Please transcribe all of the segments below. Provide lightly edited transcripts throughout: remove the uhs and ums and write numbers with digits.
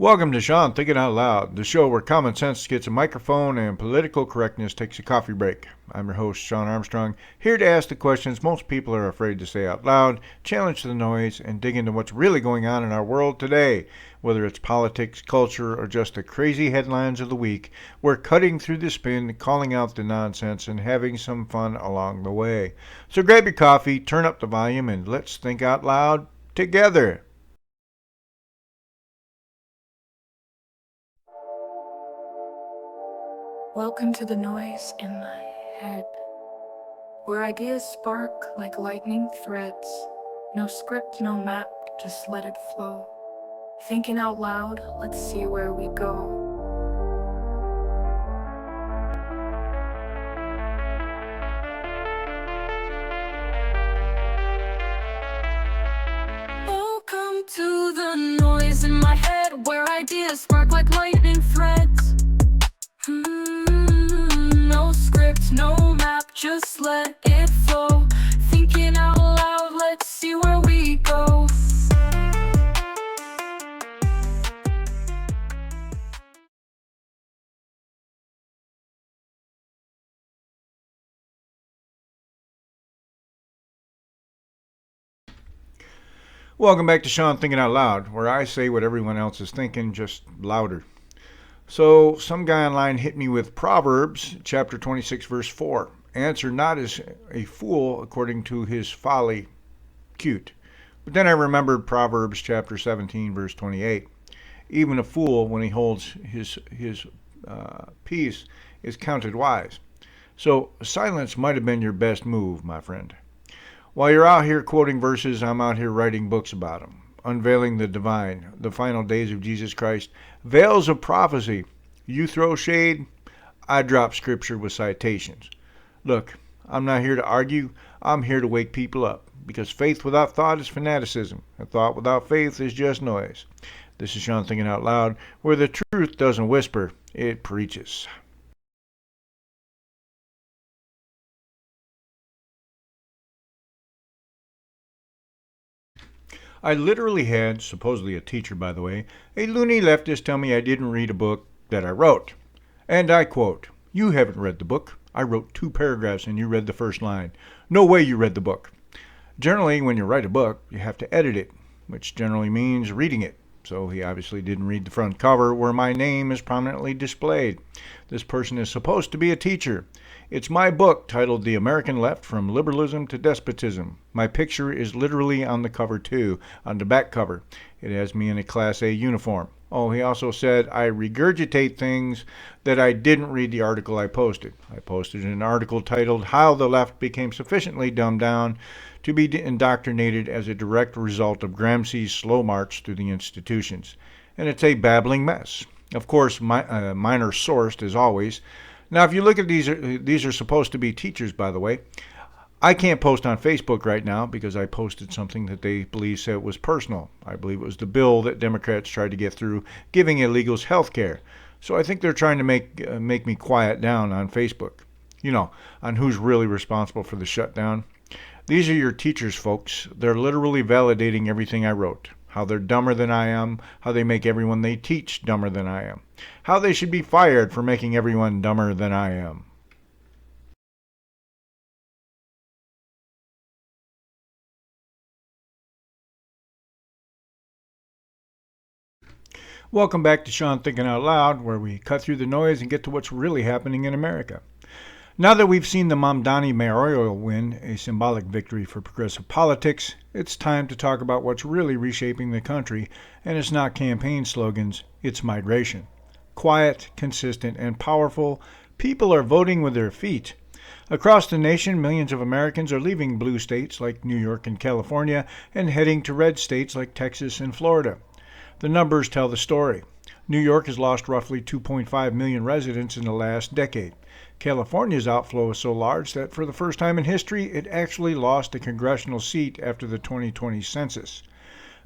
Welcome to Shawn Thinking Out Loud, the show where common sense gets a microphone and political correctness takes a coffee break. I'm your host, Sean Armstrong, here to ask the questions most people are afraid to say out loud, challenge the noise, and dig into what's really going on in our world today. Whether it's politics, culture, or just the crazy headlines of the week, we're cutting through the spin, calling out the nonsense, and having some fun along the way. So grab your coffee, turn up the volume, and let's think out loud together. Welcome to the noise in my head, where ideas spark like lightning threads. No script, no map, just let it flow. Thinking out loud, let's see where we go. Welcome to the noise in my head, where ideas spark like lightning threads. No script, no map, just let it flow. Thinking out loud, let's see where we go. Welcome back to Shawn Thinking Out Loud, where I say what everyone else is thinking, just louder. So, some guy online hit me with Proverbs chapter 26, verse 4. Answer not as a fool according to his folly. Cute. But then I remembered Proverbs chapter 17, verse 28. Even a fool, when he holds his peace, is counted wise. So, silence might have been your best move, my friend. While you're out here quoting verses, I'm out here writing books about them. Unveiling the divine, the final days of Jesus Christ, veils of prophecy. You throw shade, I drop scripture with citations. Look, I'm not here to argue, I'm here to wake people up. Because faith without thought is fanaticism, and thought without faith is just noise. This is Shawn Thinking Out Loud, where the truth doesn't whisper, it preaches. I literally had, supposedly a teacher by the way, a loony leftist tell me I didn't read a book that I wrote. And I quote, "You haven't read the book. I wrote 2 paragraphs and you read the first line. No way you read the book." Generally, when you write a book, you have to edit it, which generally means reading it. So he obviously didn't read the front cover where my name is prominently displayed. This person is supposed to be a teacher. It's my book titled The American Left from Liberalism to Despotism. My picture is literally on the cover too, on the back cover. It has me in a Class A uniform. Oh, he also said I regurgitate things that I didn't read the article I posted. I posted an article titled How the Left Became Sufficiently Dumbed Down to be indoctrinated as a direct result of Gramsci's slow march through the institutions. And it's a babbling mess. Of course, minor sourced as always. Now, if you look at these are supposed to be teachers, by the way. I can't post on Facebook right now because I posted something that they believe said was personal. I believe it was the bill that Democrats tried to get through giving illegals health care. So I think they're trying to make me quiet down on Facebook. You know, on who's really responsible for the shutdown. These are your teachers, folks. They're literally validating everything I wrote. How they're dumber than I am, how they make everyone they teach dumber than I am, how they should be fired for making everyone dumber than I am. Welcome back to Shawn Thinking Out Loud, where we cut through the noise and get to what's really happening in America. Now that we've seen the Mamdani mayoral win, a symbolic victory for progressive politics, it's time to talk about what's really reshaping the country, and it's not campaign slogans, it's migration. Quiet, consistent, and powerful, people are voting with their feet. Across the nation, millions of Americans are leaving blue states like New York and California and heading to red states like Texas and Florida. The numbers tell the story. New York has lost roughly 2.5 million residents in the last decade. California's outflow is so large that for the first time in history, it actually lost a congressional seat after the 2020 census.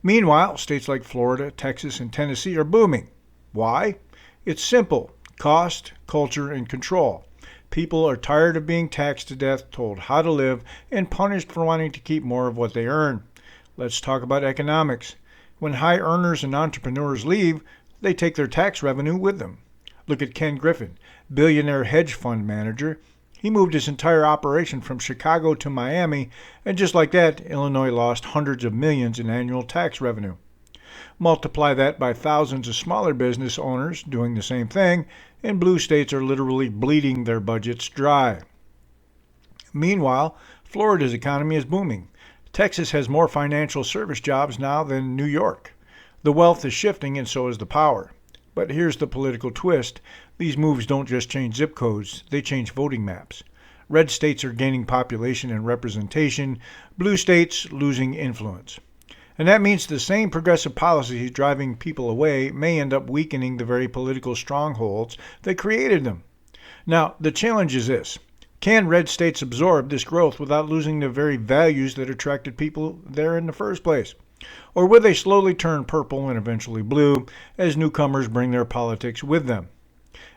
Meanwhile, states like Florida, Texas, and Tennessee are booming. Why? It's simple. Cost, culture, and control. People are tired of being taxed to death, told how to live, and punished for wanting to keep more of what they earn. Let's talk about economics. When high earners and entrepreneurs leave, they take their tax revenue with them. Look at Ken Griffin, billionaire hedge fund manager. He moved his entire operation from Chicago to Miami, and just like that, Illinois lost hundreds of millions in annual tax revenue. Multiply that by thousands of smaller business owners doing the same thing, and blue states are literally bleeding their budgets dry. Meanwhile, Florida's economy is booming. Texas has more financial service jobs now than New York. The wealth is shifting, and so is the power. But here's the political twist. These moves don't just change zip codes, they change voting maps. Red states are gaining population and representation, blue states losing influence. And that means the same progressive policies driving people away may end up weakening the very political strongholds that created them. Now, the challenge is this. Can red states absorb this growth without losing the very values that attracted people there in the first place? Or will they slowly turn purple and eventually blue as newcomers bring their politics with them?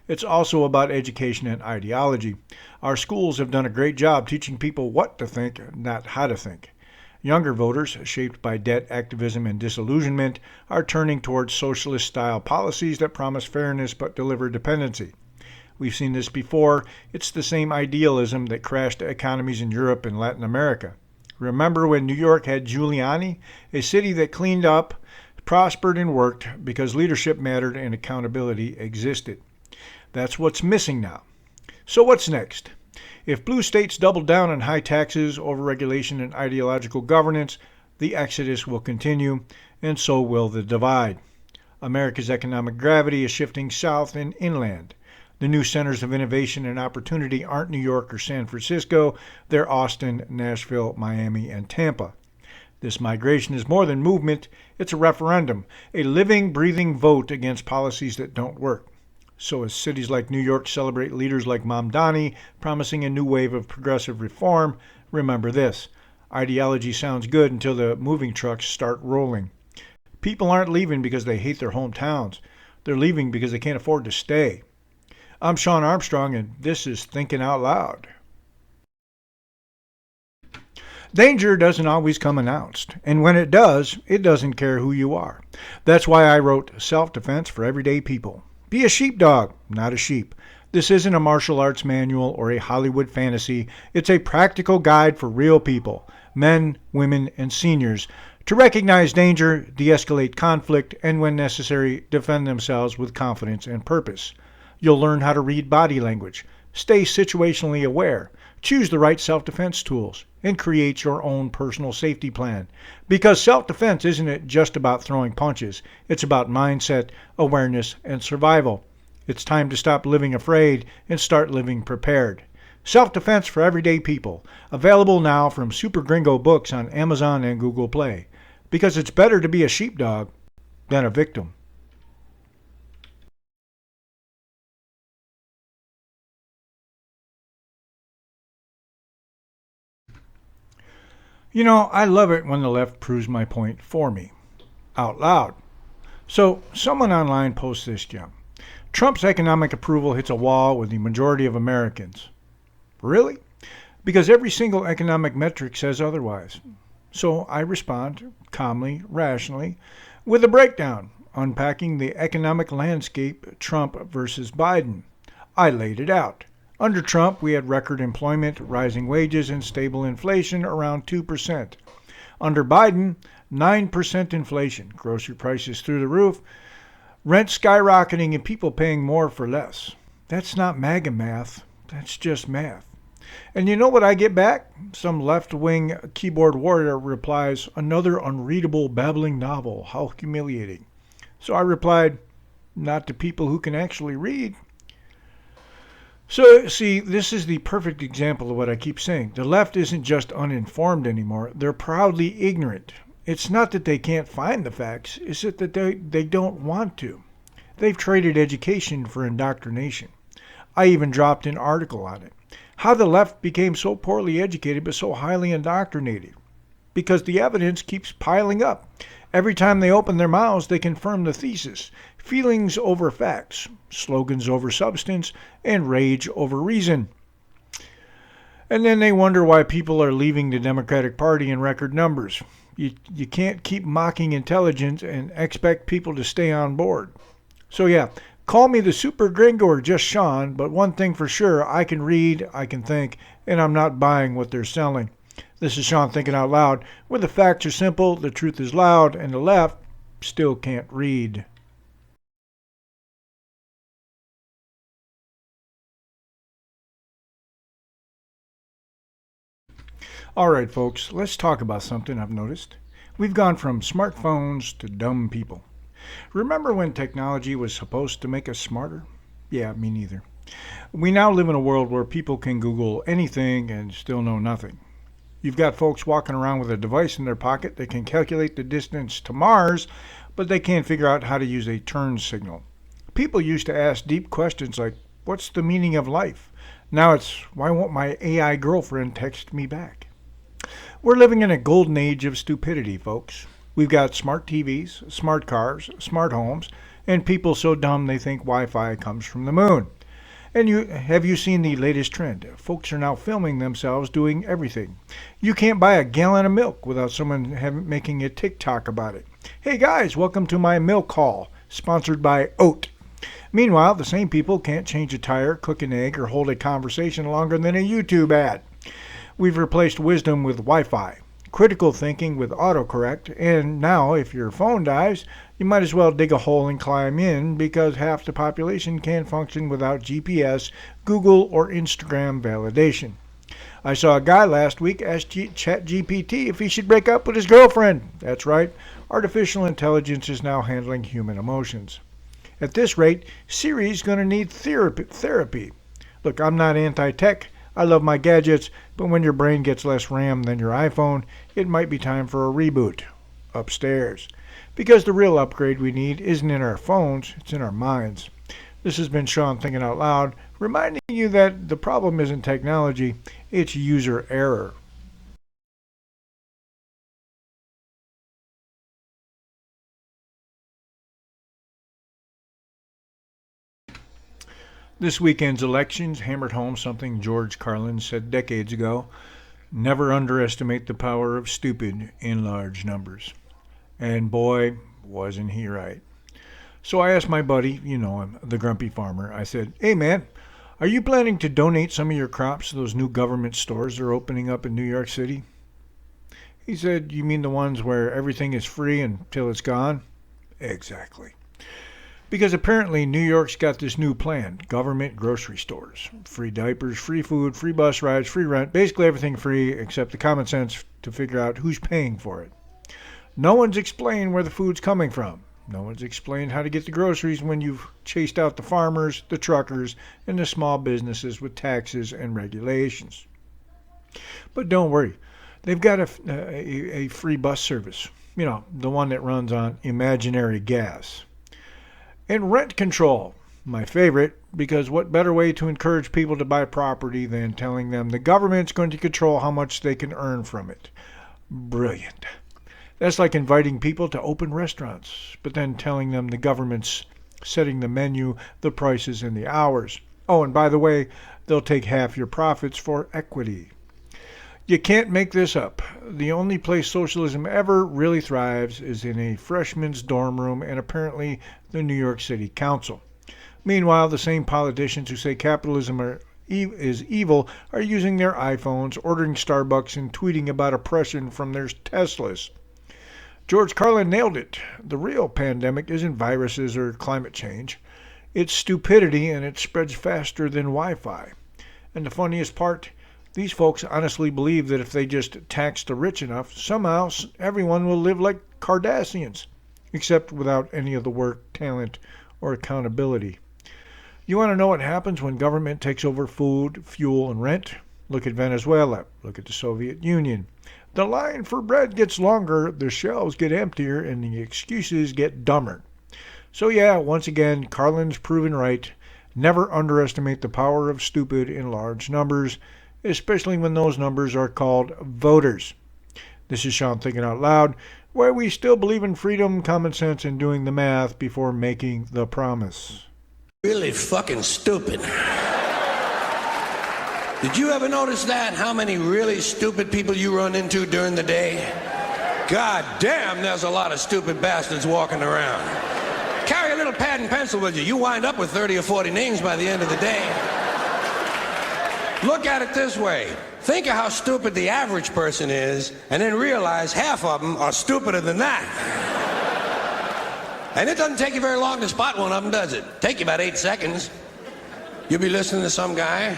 It's also about education and ideology. Our schools have done a great job teaching people what to think, not how to think. Younger voters, shaped by debt, activism, and disillusionment, are turning towards socialist-style policies that promise fairness but deliver dependency. We've seen this before. It's the same idealism that crashed economies in Europe and Latin America. Remember when New York had Giuliani, a city that cleaned up, prospered, and worked because leadership mattered and accountability existed. That's what's missing now. So what's next? If blue states double down on high taxes, overregulation, and ideological governance, the exodus will continue, and so will the divide. America's economic gravity is shifting south and inland. The new centers of innovation and opportunity aren't New York or San Francisco, they're Austin, Nashville, Miami, and Tampa. This migration is more than movement, it's a referendum, a living, breathing vote against policies that don't work. So as cities like New York celebrate leaders like Mamdani promising a new wave of progressive reform, remember this. Ideology sounds good until the moving trucks start rolling. People aren't leaving because they hate their hometowns. They're leaving because they can't afford to stay. I'm Shawn Armstrong, and this is Thinking Out Loud. Danger doesn't always come announced, and when it does, it doesn't care who you are. That's why I wrote Self-Defense for Everyday People. Be a sheepdog, not a sheep. This isn't a martial arts manual or a Hollywood fantasy. It's a practical guide for real people, men, women, and seniors, to recognize danger, de-escalate conflict, and when necessary, defend themselves with confidence and purpose. You'll learn how to read body language, stay situationally aware, choose the right self-defense tools, and create your own personal safety plan. Because self-defense isn't just about throwing punches, it's about mindset, awareness, and survival. It's time to stop living afraid and start living prepared. Self-Defense for Everyday People, available now from Super Gringo Books on Amazon and Google Play. Because it's better to be a sheepdog than a victim. You know, I love it when the left proves my point for me, out loud. So, someone online posts this gem. Trump's economic approval hits a wall with the majority of Americans. Really? Because every single economic metric says otherwise. So I respond, calmly, rationally, with a breakdown, unpacking the economic landscape, Trump versus Biden. I laid it out. Under Trump, we had record employment, rising wages, and stable inflation around 2%. Under Biden, 9% inflation, grocery prices through the roof, rent skyrocketing, and people paying more for less. That's not MAGA math, that's just math. And you know what I get back? Some left-wing keyboard warrior replies, "Another unreadable, babbling novel. How humiliating." So I replied, "Not to people who can actually read." So, see, this is the perfect example of what I keep saying. The left isn't just uninformed anymore. They're proudly ignorant. It's not that they can't find the facts. It's that they don't want to. They've traded education for indoctrination. I even dropped an article on it. How the left became so poorly educated but so highly indoctrinated. Because the evidence keeps piling up. Every time they open their mouths, they confirm the thesis. Feelings over facts, slogans over substance, and rage over reason. And then they wonder why people are leaving the Democratic Party in record numbers. You can't keep mocking intelligence and expect people to stay on board. So yeah, call me the Super Gringo or just Shawn, but one thing for sure, I can read, I can think, and I'm not buying what they're selling. This is Shawn Thinking Out Loud, where the facts are simple, the truth is loud, and the left still can't read. All right, folks, let's talk about something I've noticed. We've gone from smartphones to dumb people. Remember when technology was supposed to make us smarter? Yeah, me neither. We now live in a world where people can Google anything and still know nothing. You've got folks walking around with a device in their pocket that can calculate the distance to Mars, but they can't figure out how to use a turn signal. People used to ask deep questions like, what's the meaning of life? Now it's, why won't my AI girlfriend text me back? We're living in a golden age of stupidity, folks. We've got smart TVs, smart cars, smart homes, and people so dumb they think Wi-Fi comes from the moon. And have you seen the latest trend? Folks are now filming themselves doing everything. You can't buy a gallon of milk without someone making a TikTok about it. Hey guys, welcome to my milk haul, sponsored by Oat. Meanwhile, the same people can't change a tire, cook an egg, or hold a conversation longer than a YouTube ad. We've replaced wisdom with Wi-Fi, critical thinking with autocorrect, and now if your phone dies, you might as well dig a hole and climb in because half the population can't function without GPS, Google, or Instagram validation. I saw a guy last week ask ChatGPT if he should break up with his girlfriend. That's right, artificial intelligence is now handling human emotions. At this rate, Siri's going to need therapy. Look, I'm not anti-tech. I love my gadgets, but when your brain gets less RAM than your iPhone, it might be time for a reboot. Upstairs. Because the real upgrade we need isn't in our phones, it's in our minds. This has been Shawn Thinking Out Loud, reminding you that the problem isn't technology, it's user error. This weekend's elections hammered home something George Carlin said decades ago: never underestimate the power of stupid in large numbers. And boy, wasn't he right. So I asked my buddy, you know him, the grumpy farmer, I said, hey man, are you planning to donate some of your crops to those new government stores they're opening up in New York City? He said, you mean the ones where everything is free until it's gone? Exactly. Because apparently New York's got this new plan, government grocery stores. Free diapers, free food, free bus rides, free rent, basically everything free except the common sense to figure out who's paying for it. No one's explained where the food's coming from. No one's explained how to get the groceries when you've chased out the farmers, the truckers, and the small businesses with taxes and regulations. But don't worry, they've got a free bus service. You know, the one that runs on imaginary gas. And rent control, my favorite, because what better way to encourage people to buy property than telling them the government's going to control how much they can earn from it? Brilliant. That's like inviting people to open restaurants, but then telling them the government's setting the menu, the prices, and the hours. Oh, and by the way, they'll take half your profits for equity. You can't make this up. The only place socialism ever really thrives is in a freshman's dorm room and apparently the New York City Council. Meanwhile, the same politicians who say capitalism is evil are using their iPhones, ordering Starbucks, and tweeting about oppression from their Teslas. George Carlin nailed it. The real pandemic isn't viruses or climate change. It's stupidity, and it spreads faster than Wi-Fi. And the funniest part, these folks honestly believe that if they just tax the rich enough, somehow everyone will live like Kardashians, except without any of the work, talent, or accountability. You want to know what happens when government takes over food, fuel, and rent? Look at Venezuela. Look at the Soviet Union. The line for bread gets longer, the shelves get emptier, and the excuses get dumber. So yeah, once again, Carlin's proven right. Never underestimate the power of stupid in large numbers, especially when those numbers are called voters. This is Shawn Thinking Out Loud, where we still believe in freedom, common sense, and doing the math before making the promise. Really fucking stupid. Did you ever notice that? How many really stupid people you run into during the day? God damn, there's a lot of stupid bastards walking around. Carry a little pad and pencil with you. You wind up with 30 or 40 names by the end of the day. Look at it this way. Think of how stupid the average person is, and then realize half of them are stupider than that. And it doesn't take you very long to spot one of them, does it? Take you about 8 seconds. You'll be listening to some guy.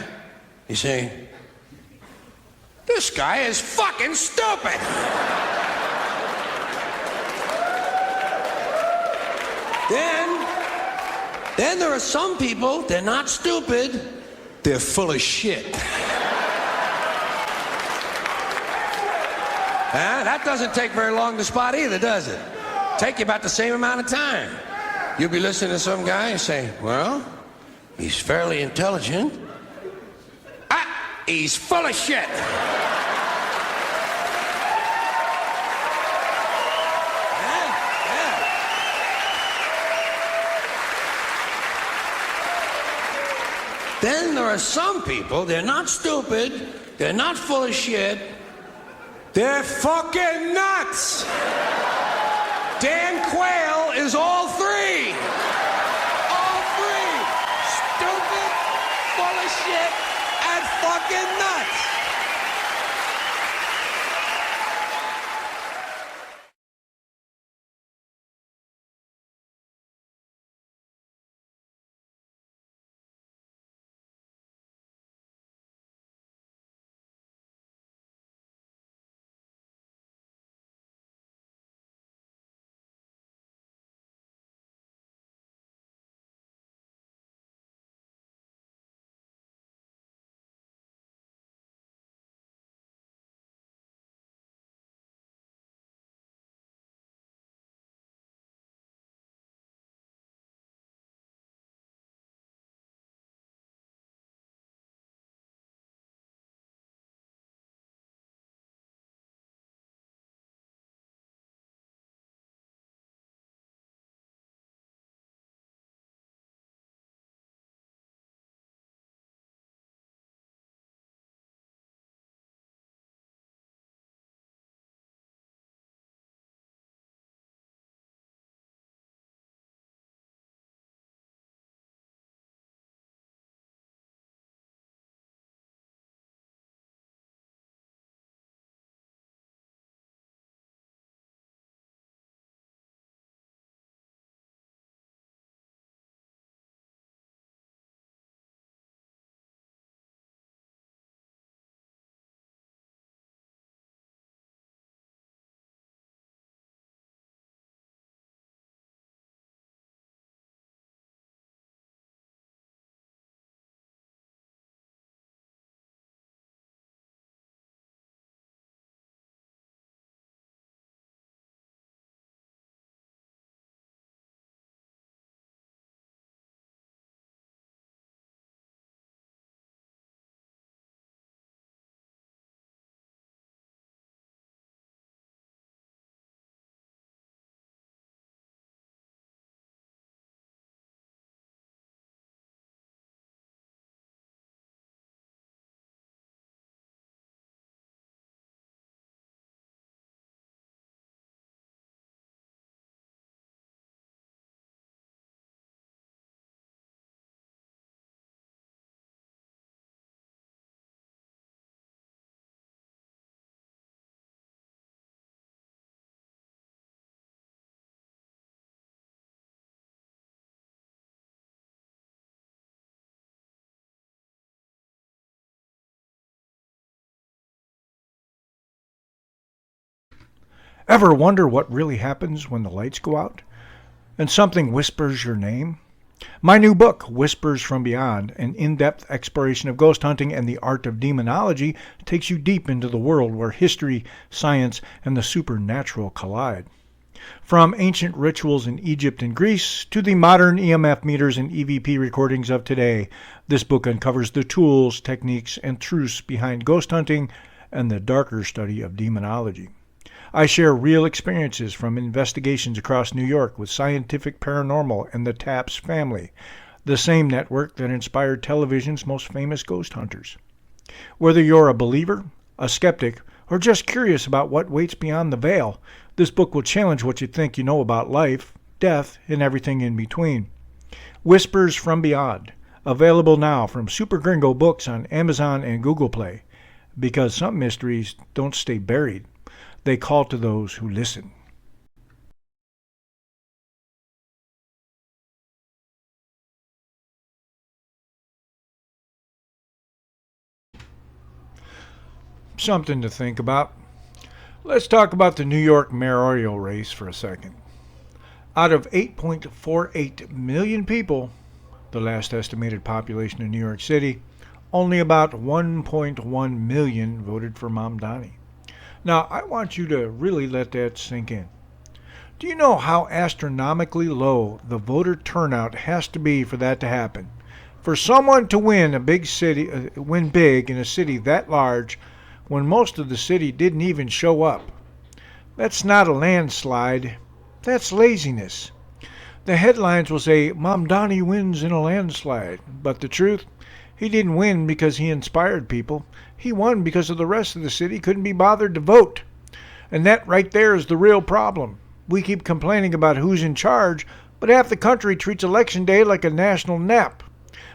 You say, this guy is fucking stupid. Then there are some people, they're not stupid, they're full of shit. That doesn't take very long to spot either, does it? Take you about the same amount of time. You'll be listening to some guy and say, well, he's fairly intelligent. He's full of shit. Then there are some people, they're not stupid, they're not full of shit, they're fucking nuts. Dan Quayle is all three. All three. Stupid, full of shit, and fucking nuts. Ever wonder what really happens when the lights go out and something whispers your name? My new book, Whispers from Beyond, an in-depth exploration of ghost hunting and the art of demonology, takes you deep into the world where history, science, and the supernatural collide. From ancient rituals in Egypt and Greece to the modern EMF meters and EVP recordings of today, this book uncovers the tools, techniques, and truths behind ghost hunting and the darker study of demonology. I share real experiences from investigations across New York with Scientific Paranormal and the TAPS family, the same network that inspired television's most famous ghost hunters. Whether you're a believer, a skeptic, or just curious about what waits beyond the veil, this book will challenge what you think you know about life death, and everything in between. Whispers from Beyond, available now from Super Gringo Books on Amazon and Google Play, because some mysteries don't stay buried. They call to those who listen. Something to think about. Let's talk about the New York mayoral race for a second. Out of 8.48 million people, the last estimated population in New York City, only about 1.1 million voted for Mamdani. Now, I want you to really let that sink in. Do you know how astronomically low the voter turnout has to be for that to happen? For someone to win a big city, win big in a city that large, when most of the city didn't even show up. That's not a landslide. That's laziness. The headlines will say, Mamdani wins in a landslide. But the truth, he didn't win because he inspired people. He won because of the rest of the city couldn't be bothered to vote. And that right there is the real problem. We keep complaining about who's in charge, but half the country treats Election Day like a national nap.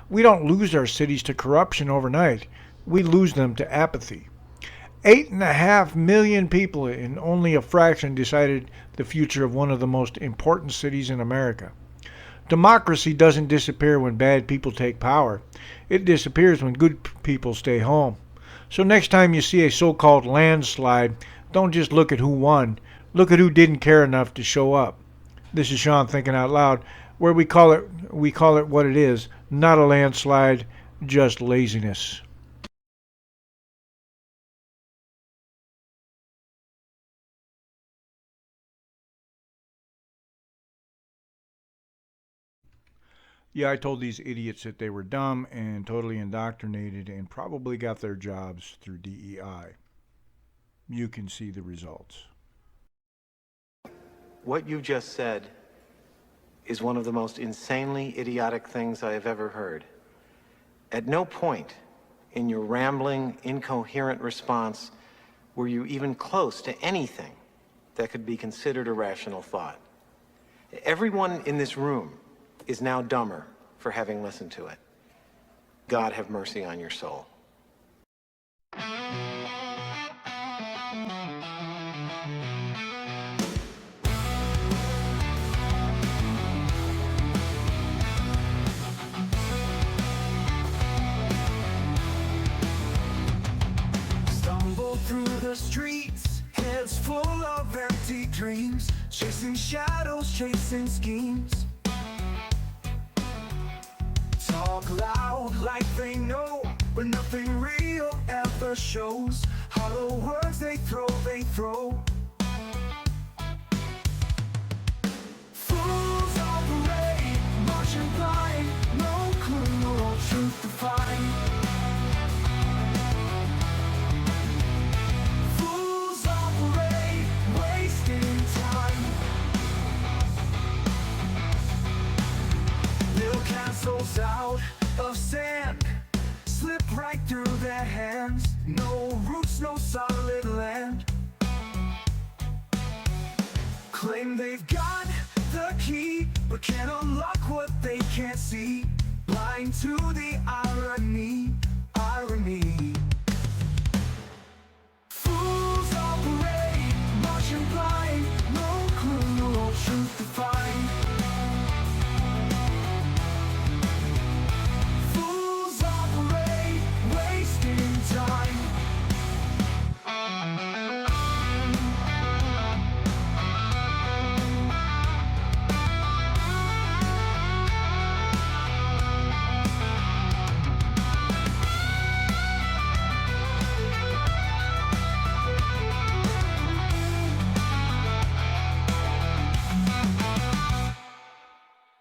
We don't lose our cities to corruption overnight. We lose them to apathy. 8.5 million people in only a fraction decided the future of one of the most important cities in America. Democracy doesn't disappear when bad people take power. It disappears when good people stay home. So next time you see a so-called landslide, don't just look at who won. Look at who didn't care enough to show up. This is Shawn Thinking Out Loud, where we call it what it is, not a landslide, just laziness. Yeah, I told these idiots that they were dumb and totally indoctrinated and probably got their jobs through DEI. You can see the results. What you just said is one of the most insanely idiotic things I have ever heard. At no point in your rambling, incoherent response were you even close to anything that could be considered a rational thought. Everyone in this room is now dumber for having listened to it. God have mercy on your soul. Stumble through the streets, heads full of empty dreams, chasing shadows, chasing schemes. Talk loud like they know, but nothing real ever shows. Hollow words they throw. Fools operate, marching blind, no clue, no truth to find. Fools operate, wasting time. Build castles out of sand, slip right through their hands. No roots, no solid land. Claim they've got the key, but can't unlock what they can't see. Blind to the irony. Fools operate, marching blind, no clue, no truth to find. Fools operate, wasting time.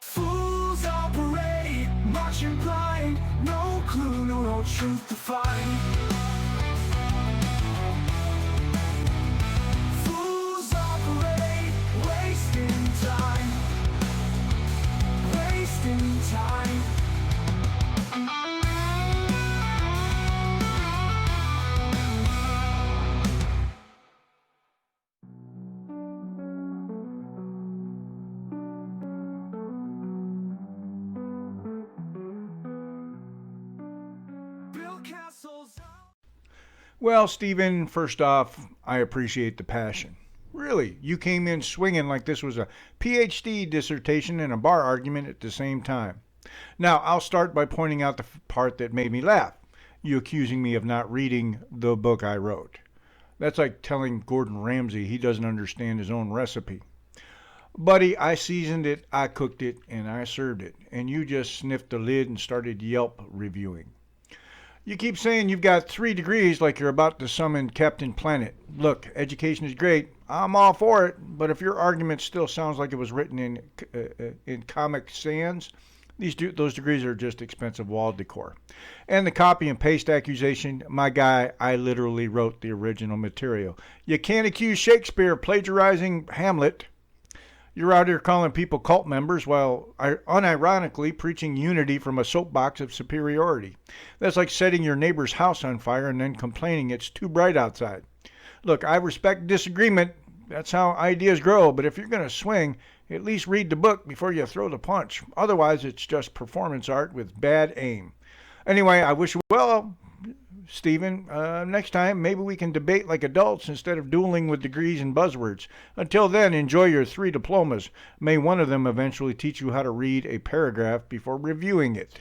Fools operate, marching blind, no clue, no truth to find. Fools operate, wasting time. Well, Stephen, first off, I appreciate the passion. Really, you came in swinging like this was a PhD dissertation and a bar argument at the same time. Now, I'll start by pointing out the part that made me laugh. You accusing me of not reading the book I wrote. That's like telling Gordon Ramsay he doesn't understand his own recipe. Buddy, I seasoned it, I cooked it, and I served it, and you just sniffed the lid and started Yelp reviewing. You keep saying you've got 3 degrees like you're about to summon Captain Planet. Look, education is great. I'm all for it. But if your argument still sounds like it was written in Comic Sans, those degrees are just expensive wall decor. And the copy and paste accusation, my guy, I literally wrote the original material. You can't accuse Shakespeare of plagiarizing Hamlet. You're out here calling people cult members while unironically preaching unity from a soapbox of superiority. That's like setting your neighbor's house on fire and then complaining it's too bright outside. Look, I respect disagreement. That's how ideas grow. But if you're going to swing, at least read the book before you throw the punch. Otherwise, it's just performance art with bad aim. Anyway, I wish you well, Stephen. Next time, maybe we can debate like adults instead of dueling with degrees and buzzwords. Until then, enjoy your 3 diplomas. May one of them eventually teach you how to read a paragraph before reviewing it.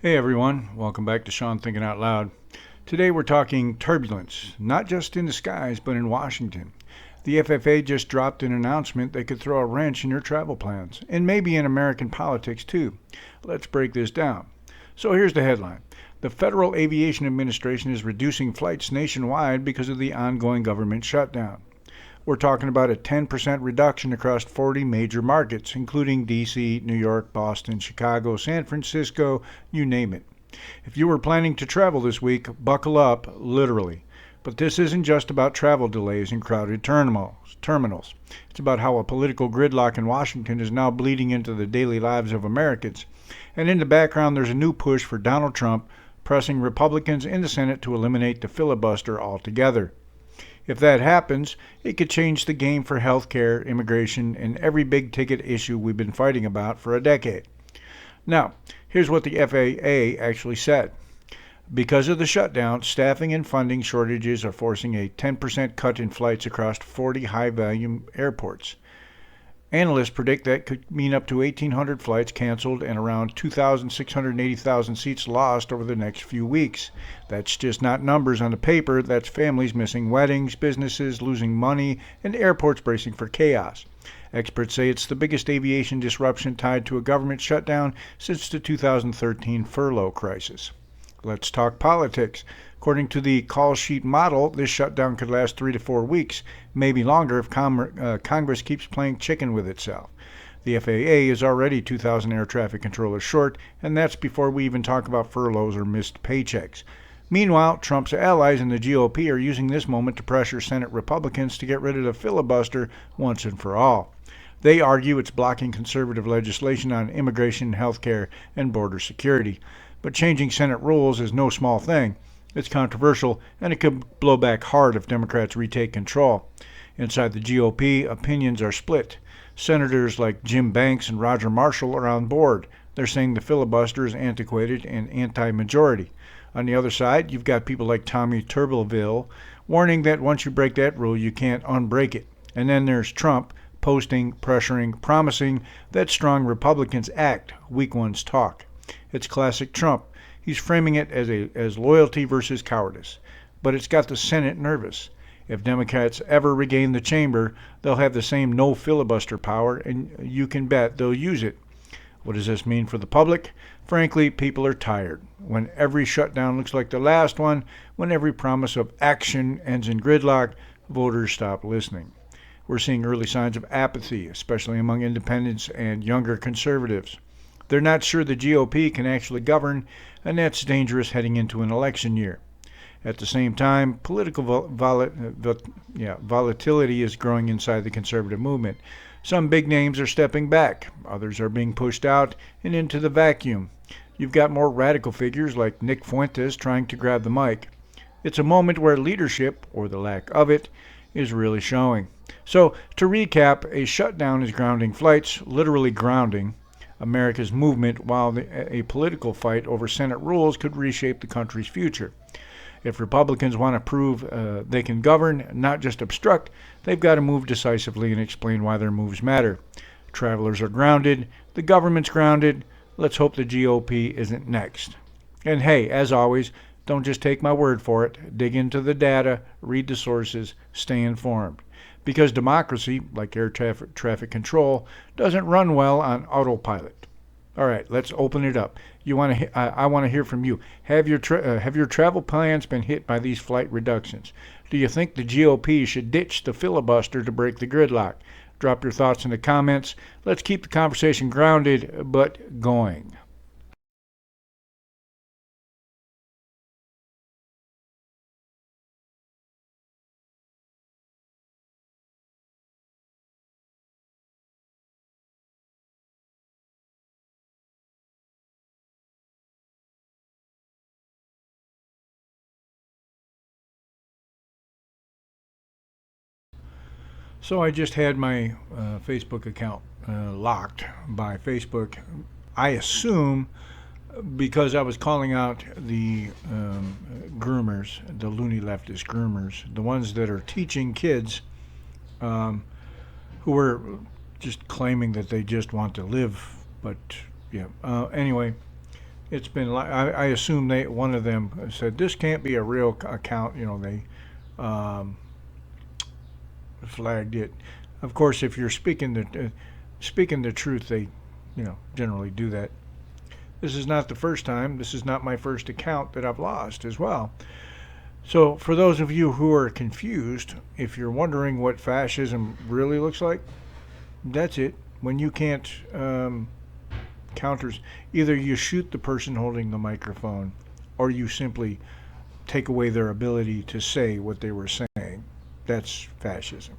Hey everyone, welcome back to Shawn Thinking Out Loud. Today we're talking turbulence, not just in the skies, but in Washington. The FFA just dropped an announcement that could throw a wrench in your travel plans, and maybe in American politics too. Let's break this down. So here's the headline. The Federal Aviation Administration is reducing flights nationwide because of the ongoing government shutdown. We're talking about a 10% reduction across 40 major markets, including D.C., New York, Boston, Chicago, San Francisco, you name it. If you were planning to travel this week, buckle up, literally. But this isn't just about travel delays and crowded terminals. It's about how a political gridlock in Washington is now bleeding into the daily lives of Americans. And in the background, there's a new push for Donald Trump pressing Republicans in the Senate to eliminate the filibuster altogether. If that happens, it could change the game for health care, immigration, and every big-ticket issue we've been fighting about for a decade. Now, here's what the FAA actually said. Because of the shutdown, staffing and funding shortages are forcing a 10% cut in flights across 40 high-volume airports. Analysts predict that could mean up to 1,800 flights canceled and around 2,680,000 seats lost over the next few weeks. That's just not numbers on the paper. That's families missing weddings, businesses losing money, and airports bracing for chaos. Experts say it's the biggest aviation disruption tied to a government shutdown since the 2013 furlough crisis. Let's talk politics. According to the call sheet model, this shutdown could last 3 to 4 weeks, maybe longer if Congress keeps playing chicken with itself. The FAA is already 2,000 air traffic controllers short, and that's before we even talk about furloughs or missed paychecks. Meanwhile, Trump's allies in the GOP are using this moment to pressure Senate Republicans to get rid of the filibuster once and for all. They argue it's blocking conservative legislation on immigration, health care, and border security. But changing Senate rules is no small thing. It's controversial, and it could blow back hard if Democrats retake control. Inside the GOP, opinions are split. Senators like Jim Banks and Roger Marshall are on board. They're saying the filibuster is antiquated and anti-majority. On the other side, you've got people like Tommy Tuberville warning that once you break that rule, you can't unbreak it. And then there's Trump posting, pressuring, promising that strong Republicans act, weak ones talk. It's classic Trump. He's framing it as loyalty versus cowardice. But it's got the Senate nervous. If Democrats ever regain the chamber, they'll have the same no filibuster power, and you can bet they'll use it. What does this mean for the public? Frankly, people are tired. When every shutdown looks like the last one, when every promise of action ends in gridlock, voters stop listening. We're seeing early signs of apathy, especially among independents and younger conservatives. They're not sure the GOP can actually govern, and that's dangerous heading into an election year. At the same time, political volatility is growing inside the conservative movement. Some big names are stepping back. Others are being pushed out and into the vacuum. You've got more radical figures like Nick Fuentes trying to grab the mic. It's a moment where leadership, or the lack of it, is really showing. So, to recap, a shutdown is grounding flights, literally grounding America's movement, while a political fight over Senate rules could reshape the country's future. If Republicans want to prove they can govern, not just obstruct, they've got to move decisively and explain why their moves matter. Travelers are grounded, the government's grounded. Let's hope the GOP isn't next. And hey, as always, don't just take my word for it. Dig into the data, read the sources, stay informed. Because democracy, like air traffic control, doesn't run well on autopilot. All right, let's open it up. I want to hear from you. Have your travel plans been hit by these flight reductions? Do you think the GOP should ditch the filibuster to break the gridlock? Drop your thoughts in the comments. Let's keep the conversation grounded but going. So I just had my Facebook account locked by Facebook. I assume because I was calling out the groomers, the loony leftist groomers, the ones that are teaching kids who are just claiming that they just want to live. But yeah, anyway, it's been. I assume one of them said this can't be a real account. They flagged it. Of course, if you're speaking the truth, they, generally do that. This is not the first time. This is not my first account that I've lost as well. So, for those of you who are confused, if you're wondering what fascism really looks like, that's it. When you can't counters, either you shoot the person holding the microphone, or you simply take away their ability to say what they were saying. That's fascism.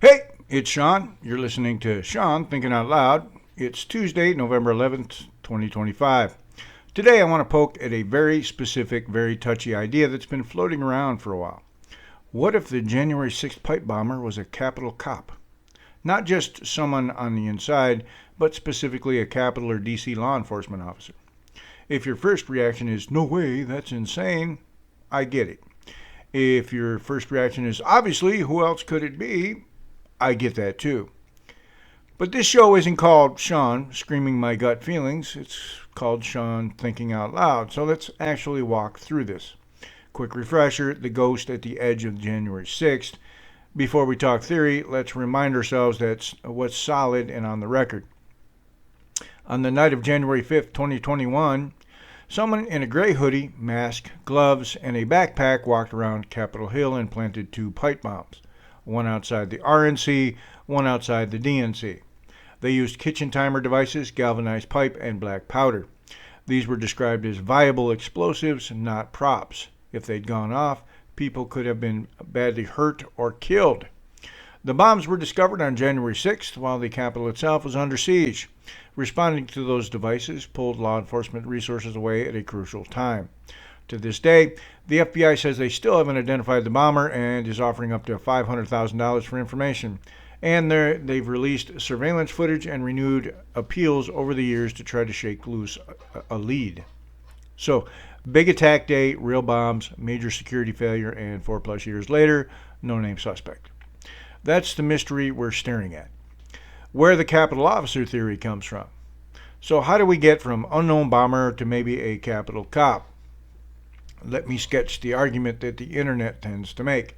Hey, it's Shawn. You're listening to Shawn Thinking Out Loud. It's Tuesday, November 11th, 2025. Today I want to poke at a very specific, very touchy idea that's been floating around for a while. What if the January 6th pipe bomber was a Capitol cop? Not just someone on the inside, but specifically a Capitol or DC law enforcement officer. If your first reaction is, no way, that's insane, I get it. If your first reaction is, obviously, who else could it be? I get that too. But this show isn't called Shawn Screaming My Gut Feelings. It's called Shawn Thinking Out Loud. So let's actually walk through this. Quick refresher, the ghost at the edge of January 6th. Before we talk theory, let's remind ourselves that's what's solid and on the record. On the night of January 5th, 2021, someone in a gray hoodie, mask, gloves, and a backpack walked around Capitol Hill and planted 2 pipe bombs. One outside the RNC, one outside the DNC. They used kitchen timer devices, galvanized pipe, and black powder. These were described as viable explosives, not props. If they'd gone off, people could have been badly hurt or killed. The bombs were discovered on January 6th while the Capitol itself was under siege. Responding to those devices pulled law enforcement resources away at a crucial time. To this day, the FBI says they still haven't identified the bomber and is offering up to $500,000 for information. And they've released surveillance footage and renewed appeals over the years to try to shake loose a lead. So, big attack day, real bombs, major security failure, and 4+ years later, no name suspect. That's the mystery we're staring at. Where the Capitol officer theory comes from. So how do we get from unknown bomber to maybe a Capitol cop? Let me sketch the argument that the internet tends to make.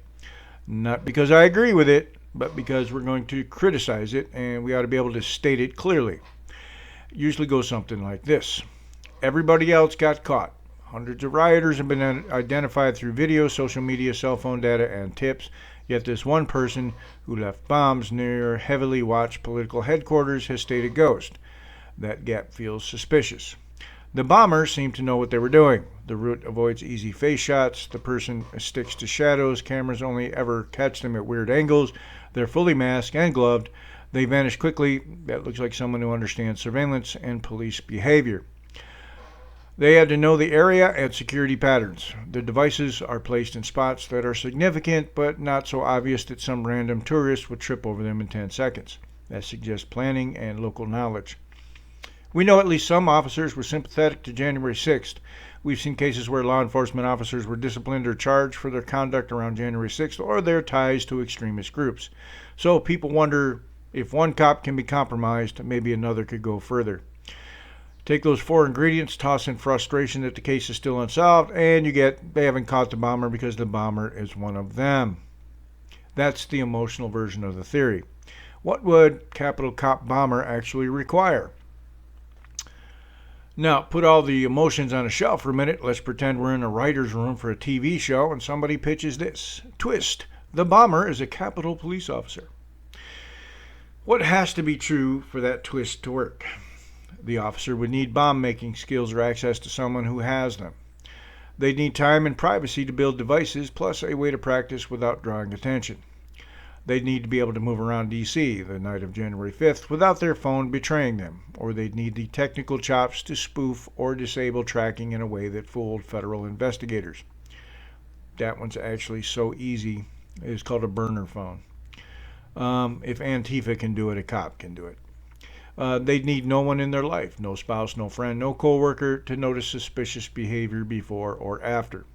Not because I agree with it, but because we're going to criticize it, and we ought to be able to state it clearly. It usually goes something like this. Everybody else got caught. Hundreds of rioters have been identified through video, social media, cell phone data, and tips. Yet this one person who left bombs near heavily watched political headquarters has stayed a ghost. That gap feels suspicious. The bombers seem to know what they were doing. The route avoids easy face shots. The person sticks to shadows. Cameras only ever catch them at weird angles. They're fully masked and gloved. They vanish quickly. That looks like someone who understands surveillance and police behavior. They had to know the area and security patterns. The devices are placed in spots that are significant but not so obvious that some random tourist would trip over them in 10 seconds. That suggests planning and local knowledge. We know at least some officers were sympathetic to January 6th. We've seen cases where law enforcement officers were disciplined or charged for their conduct around January 6th or their ties to extremist groups. So people wonder, if one cop can be compromised, maybe another could go further. Take those 4 ingredients, toss in frustration that the case is still unsolved, and you get they haven't caught the bomber because the bomber is one of them. That's the emotional version of the theory. What would capital cop bomber actually require? Now, put all the emotions on a shelf for a minute. Let's pretend we're in a writer's room for a TV show and somebody pitches this. Twist: the bomber is a Capitol police officer. What has to be true for that twist to work? The officer would need bomb-making skills or access to someone who has them. They'd need time and privacy to build devices, plus a way to practice without drawing attention. They'd need to be able to move around D.C. the night of January 5th without their phone betraying them, or they'd need the technical chops to spoof or disable tracking in a way that fooled federal investigators. That one's actually so easy. It's called a burner phone. If Antifa can do it, a cop can do it. They'd need no one in their life, no spouse, no friend, no coworker, to notice suspicious behavior before or after.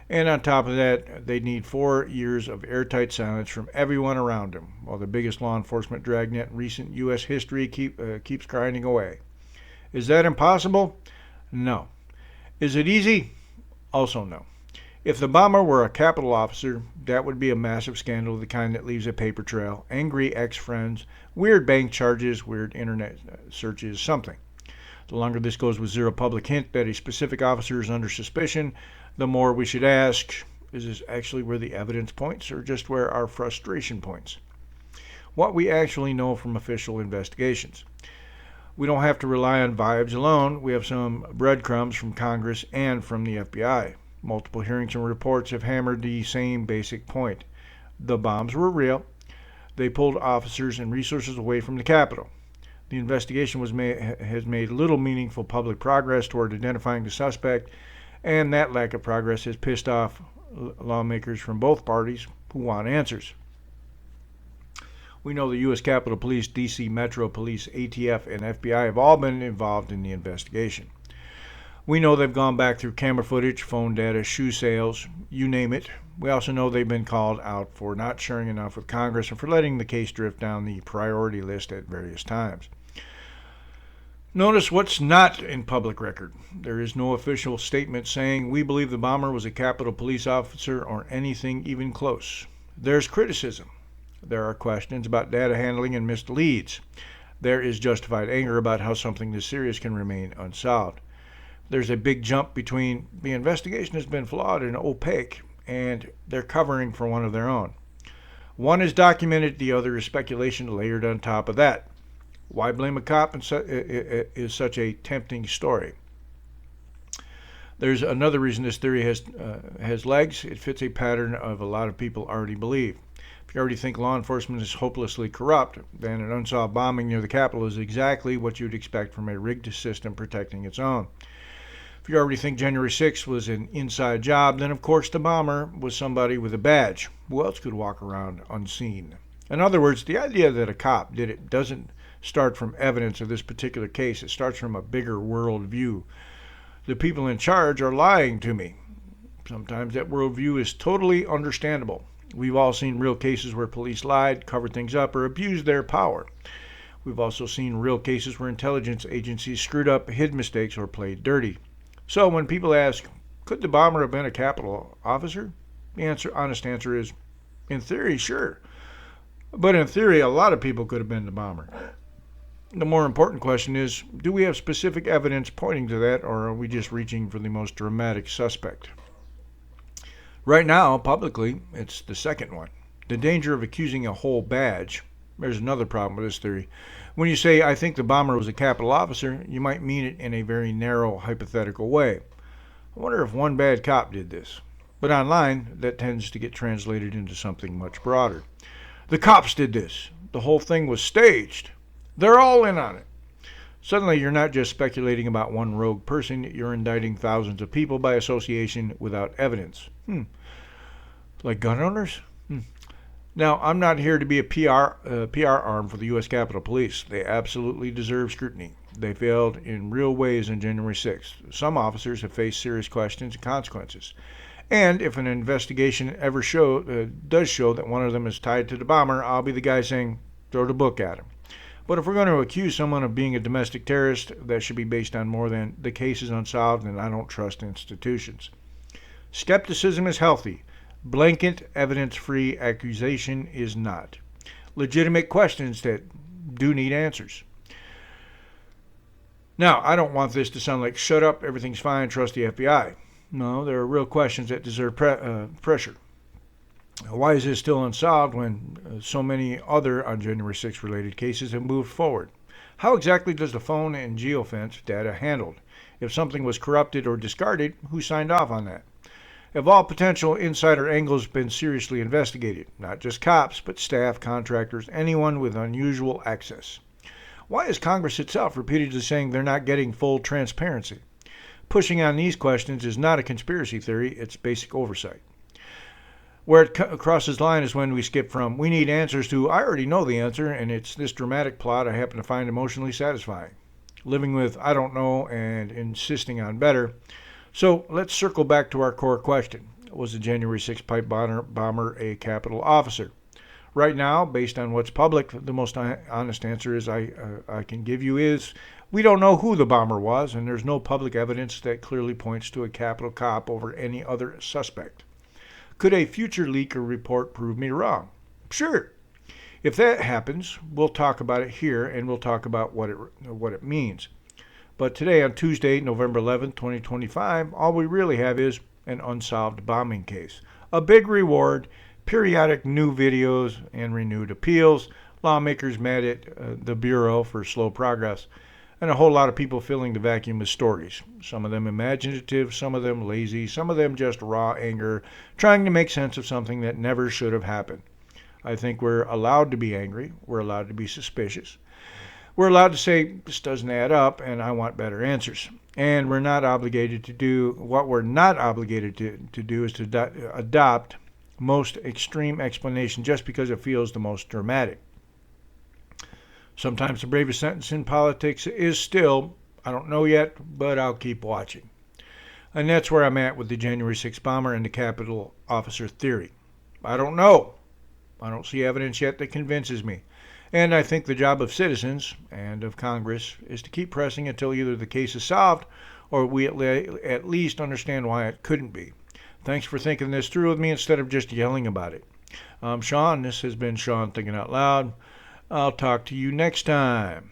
And on top of that, they'd need 4 years of airtight silence from everyone around them, while the biggest law enforcement dragnet in recent U.S. history keeps grinding away. Is that impossible? No. Is it easy? Also no. If the bomber were a Capitol officer, that would be a massive scandal of the kind that leaves a paper trail, angry ex-friends, weird bank charges, weird internet searches, something. The longer this goes with zero public hint that a specific officer is under suspicion, the more we should ask, is this actually where the evidence points or just where our frustration points? What we actually know from official investigations. We don't have to rely on vibes alone. We have some breadcrumbs from Congress and from the FBI. Multiple hearings and reports have hammered the same basic point. The bombs were real. They pulled officers and resources away from the Capitol. The investigation has made little meaningful public progress toward identifying the suspect, and that lack of progress has pissed off lawmakers from both parties who want answers. We know the U.S. Capitol Police, D.C. Metro Police, ATF, and FBI have all been involved in the investigation. We know they've gone back through camera footage, phone data, shoe sales, you name it. We also know they've been called out for not sharing enough with Congress and for letting the case drift down the priority list at various times. Notice what's not in public record. There is no official statement saying we believe the bomber was a Capitol Police officer or anything even close. There's criticism. There are questions about data handling and missed leads. There is justified anger about how something this serious can remain unsolved. There's a big jump between the investigation has been flawed and opaque, and they're covering for one of their own. One is documented, the other is speculation layered on top of that. Why blame a cop is such a tempting story. There's another reason this theory has legs. It fits a pattern of a lot of people already believe. If you already think law enforcement is hopelessly corrupt, then an unsolved bombing near the Capitol is exactly what you'd expect from a rigged system protecting its own. If you already think January 6th was an inside job, then of course the bomber was somebody with a badge. Who else could walk around unseen? In other words, the idea that a cop did it doesn't start from evidence of this particular case. It starts from a bigger world view. The people in charge are lying to me. Sometimes that worldview is totally understandable. We've all seen real cases where police lied, covered things up, or abused their power. We've also seen real cases where intelligence agencies screwed up, hid mistakes, or played dirty. So when people ask, could the bomber have been a Capitol officer? The honest answer is, in theory, sure. But in theory, a lot of people could have been the bomber. The more important question is, do we have specific evidence pointing to that, or are we just reaching for the most dramatic suspect? Right now, publicly, it's the second one. The danger of accusing a whole badge. There's another problem with this theory. When you say, I think the bomber was a Capitol officer, you might mean it in a very narrow, hypothetical way. I wonder if one bad cop did this. But online, that tends to get translated into something much broader. The cops did this. the whole thing was staged. They're all in on it. Suddenly, you're not just speculating about one rogue person, you're indicting thousands of people by association without evidence. Like gun owners? Now, I'm not here to be a PR arm for the U.S. Capitol Police. They absolutely deserve scrutiny. They failed in real ways on January 6th. Some officers have faced serious questions and consequences. And if an investigation ever does show that one of them is tied to the bomber, I'll be the guy saying, throw the book at him. But if we're going to accuse someone of being a domestic terrorist, that should be based on more than the case is unsolved and I don't trust institutions. Skepticism is healthy. Blanket, evidence-free accusation is not. Legitimate questions that do need answers. Now, I don't want this to sound like, shut up, everything's fine, trust the FBI. No, there are real questions that deserve pressure. Why is this still unsolved when so many other on January 6th related cases have moved forward? How exactly does the phone and geofence data handled? If something was corrupted or discarded, who signed off on that? Have all potential insider angles been seriously investigated? Not just cops, but staff, contractors, anyone with unusual access. Why is Congress itself repeatedly saying they're not getting full transparency? Pushing on these questions is not a conspiracy theory, it's basic oversight. Where it crosses the line is when we skip from, we need answers to, I already know the answer, and it's this dramatic plot I happen to find emotionally satisfying. Living with, I don't know, and insisting on better. So let's circle back to our core question. Was the January 6th pipe bomber a Capitol officer? Right now, based on what's public, the most honest answer is I can give you is, we don't know who the bomber was, and there's no public evidence that clearly points to a Capitol cop over any other suspect. Could a future leak or report prove me wrong? Sure. If that happens, we'll talk about it here, and we'll talk about what it means. But today, on Tuesday, November 11th, 2025, all we really have is an unsolved bombing case. A big reward, periodic new videos, and renewed appeals, lawmakers mad at the Bureau for slow progress, and a whole lot of people filling the vacuum with stories. Some of them imaginative, some of them lazy, some of them just raw anger, trying to make sense of something that never should have happened. I think we're allowed to be angry. We're allowed to be suspicious. We're allowed to say, this doesn't add up, and I want better answers. And we're not obligated to do, what we're not obligated to do is to adopt most extreme explanation just because it feels the most dramatic. Sometimes the bravest sentence in politics is still, I don't know yet, but I'll keep watching. And that's where I'm at with the January 6th bomber and the Capitol officer theory. I don't know. I don't see evidence yet that convinces me. And I think the job of citizens and of Congress is to keep pressing until either the case is solved or we at least understand why it couldn't be. Thanks for thinking this through with me instead of just yelling about it. I'm Shawn. This has been Shawn Thinking Out Loud. I'll talk to you next time.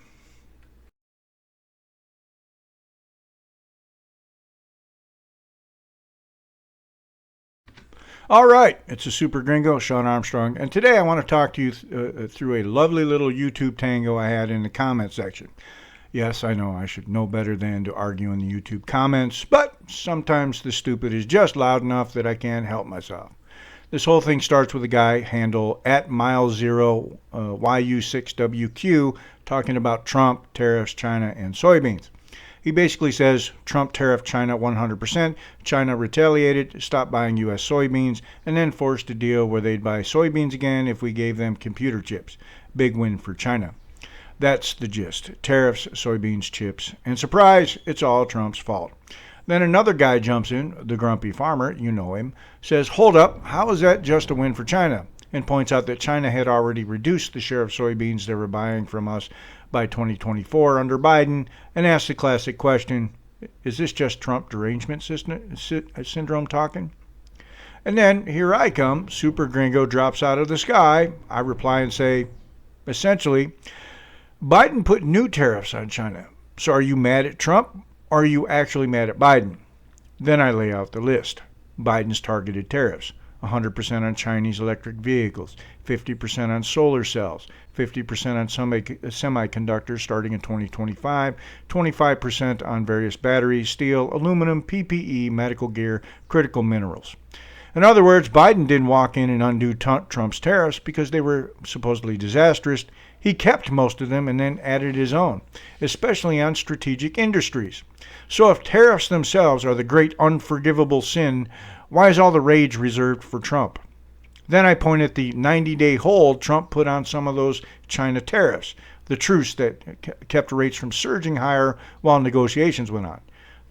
All right, it's a Super Gringo, Shawn Armstrong, and today I want to talk to you through a lovely little YouTube tango I had in the comment section. Yes, I know I should know better than to argue in the YouTube comments, but sometimes the stupid is just loud enough that I can't help myself. This whole thing starts with a guy, handle @mile0YU6WQ, talking about Trump, tariffs, China, and soybeans. He basically says Trump tariffed China 100%, China retaliated, stopped buying U.S. soybeans, and then forced a deal where they'd buy soybeans again if we gave them computer chips. Big win for China. That's the gist. Tariffs, soybeans, chips, and surprise, it's all Trump's fault. Then another guy jumps in, the grumpy farmer, you know him, says, hold up, how is that just a win for China? And points out that China had already reduced the share of soybeans they were buying from us by 2024 under Biden, and asks the classic question, is this just Trump derangement syndrome talking? And then here I come, Super Gringo drops out of the sky. I reply and say, essentially, Biden put new tariffs on China. So are you mad at Trump? Or are you actually mad at Biden? Then I lay out the list. Biden's targeted tariffs. 100% on Chinese electric vehicles, 50% on solar cells, 50% on semiconductors starting in 2025, 25% on various batteries, steel, aluminum, PPE, medical gear, critical minerals. In other words, Biden didn't walk in and undo Trump's tariffs because they were supposedly disastrous. He kept most of them and then added his own, especially on strategic industries. So if tariffs themselves are the great unforgivable sin, why is all the rage reserved for Trump? Then I point at the 90-day hold Trump put on some of those China tariffs, the truce that kept rates from surging higher while negotiations went on.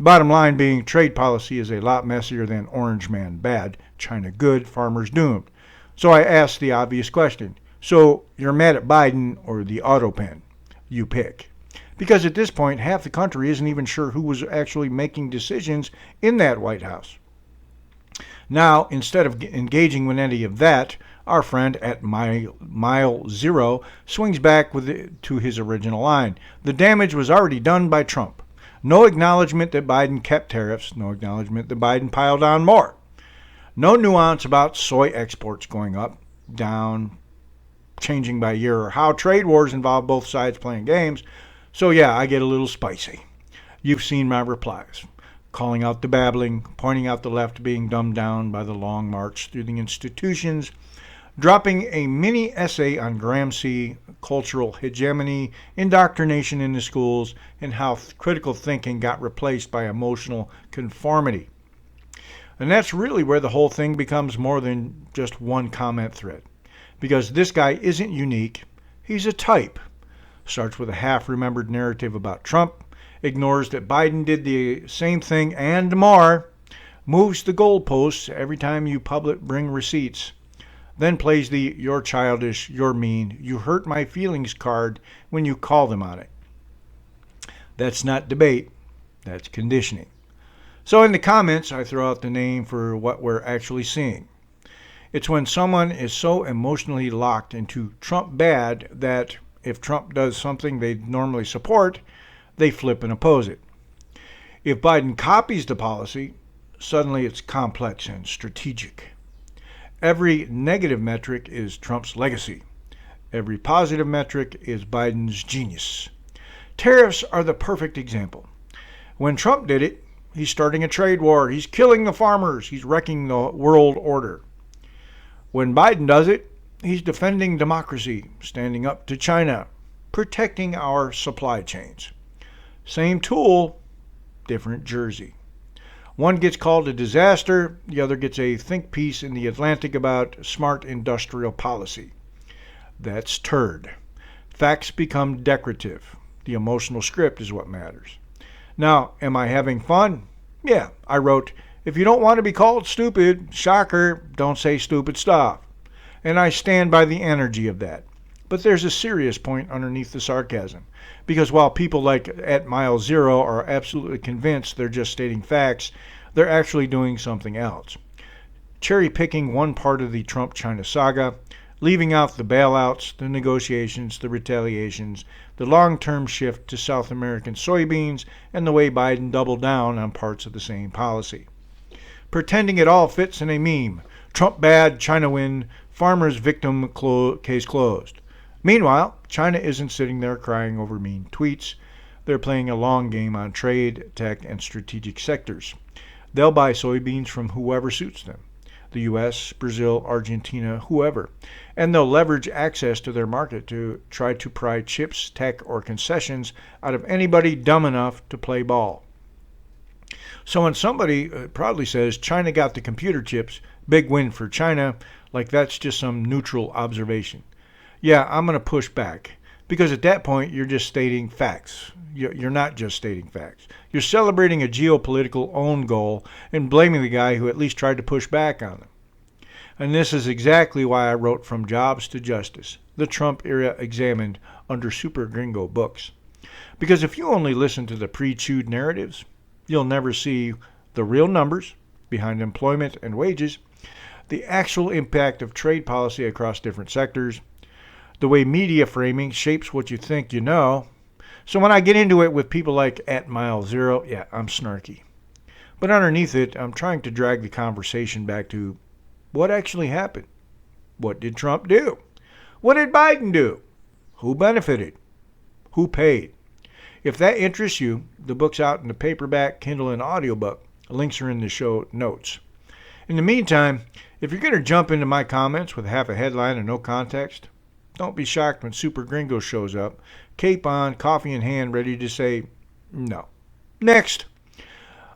Bottom line being, trade policy is a lot messier than orange man bad, China good, farmers doomed. So I asked the obvious question. So you're mad at Biden or the auto pen? You pick. Because at this point, half the country isn't even sure who was actually making decisions in that White House. Now, instead of engaging with any of that, our friend at mile zero swings back to his original line. The damage was already done by Trump. No acknowledgement that Biden kept tariffs. No acknowledgement that Biden piled on more. No nuance about soy exports going up, down, changing by year, or how trade wars involve both sides playing games. So yeah, I get a little spicy. You've seen my replies. Calling out the babbling, pointing out the left being dumbed down by the long march through the institutions, dropping a mini essay on Gramsci, cultural hegemony, indoctrination in the schools, and how critical thinking got replaced by emotional conformity. And that's really where the whole thing becomes more than just one comment thread. Because this guy isn't unique, he's a type. Starts with a half-remembered narrative about Trump, ignores that Biden did the same thing and more, moves the goalposts every time you bring receipts, then plays the "you're childish, you're mean, you hurt my feelings" card when you call them on it. That's not debate, that's conditioning. So in the comments, I throw out the name for what we're actually seeing. It's when someone is so emotionally locked into Trump bad that if Trump does something they normally support, they flip and oppose it. If Biden copies the policy, suddenly it's complex and strategic. Every negative metric is Trump's legacy. Every positive metric is Biden's genius. Tariffs are the perfect example. When Trump did it, he's starting a trade war. He's killing the farmers. He's wrecking the world order. When Biden does it, he's defending democracy, standing up to China, protecting our supply chains. Same tool, different jersey. One gets called a disaster, the other gets a think piece in the Atlantic about smart industrial policy. That's turd. Facts become decorative. The emotional script is what matters. Now, am I having fun? Yeah, I wrote, if you don't want to be called stupid, shocker, don't say stupid stuff. And I stand by the energy of that. But there's a serious point underneath the sarcasm. Because while people like at mile zero are absolutely convinced they're just stating facts, they're actually doing something else. Cherry-picking one part of the Trump-China saga, leaving out the bailouts, the negotiations, the retaliations, the long-term shift to South American soybeans, and the way Biden doubled down on parts of the same policy. Pretending it all fits in a meme. Trump bad, China win, farmers victim case closed. Meanwhile, China isn't sitting there crying over mean tweets. They're playing a long game on trade, tech, and strategic sectors. They'll buy soybeans from whoever suits them. The U.S., Brazil, Argentina, whoever. And they'll leverage access to their market to try to pry chips, tech, or concessions out of anybody dumb enough to play ball. So when somebody proudly says China got the computer chips, big win for China, like that's just some neutral observation. Yeah, I'm going to push back. Because at that point, you're just stating facts. You're not just stating facts. You're celebrating a geopolitical own goal and blaming the guy who at least tried to push back on them. And this is exactly why I wrote From Jobs to Justice, the Trump era examined under Super Gringo books. Because if you only listen to the pre-chewed narratives, you'll never see the real numbers behind employment and wages, the actual impact of trade policy across different sectors, the way media framing shapes what you think you know. So when I get into it with people like at mile zero, yeah, I'm snarky. But underneath it, I'm trying to drag the conversation back to what actually happened. What did Trump do? What did Biden do? Who benefited? Who paid? If that interests you, the book's out in the paperback, Kindle, and audiobook. Links are in the show notes. In the meantime, if you're going to jump into my comments with half a headline and no context, don't be shocked when Super Gringo shows up, cape on, coffee in hand, ready to say no. Next.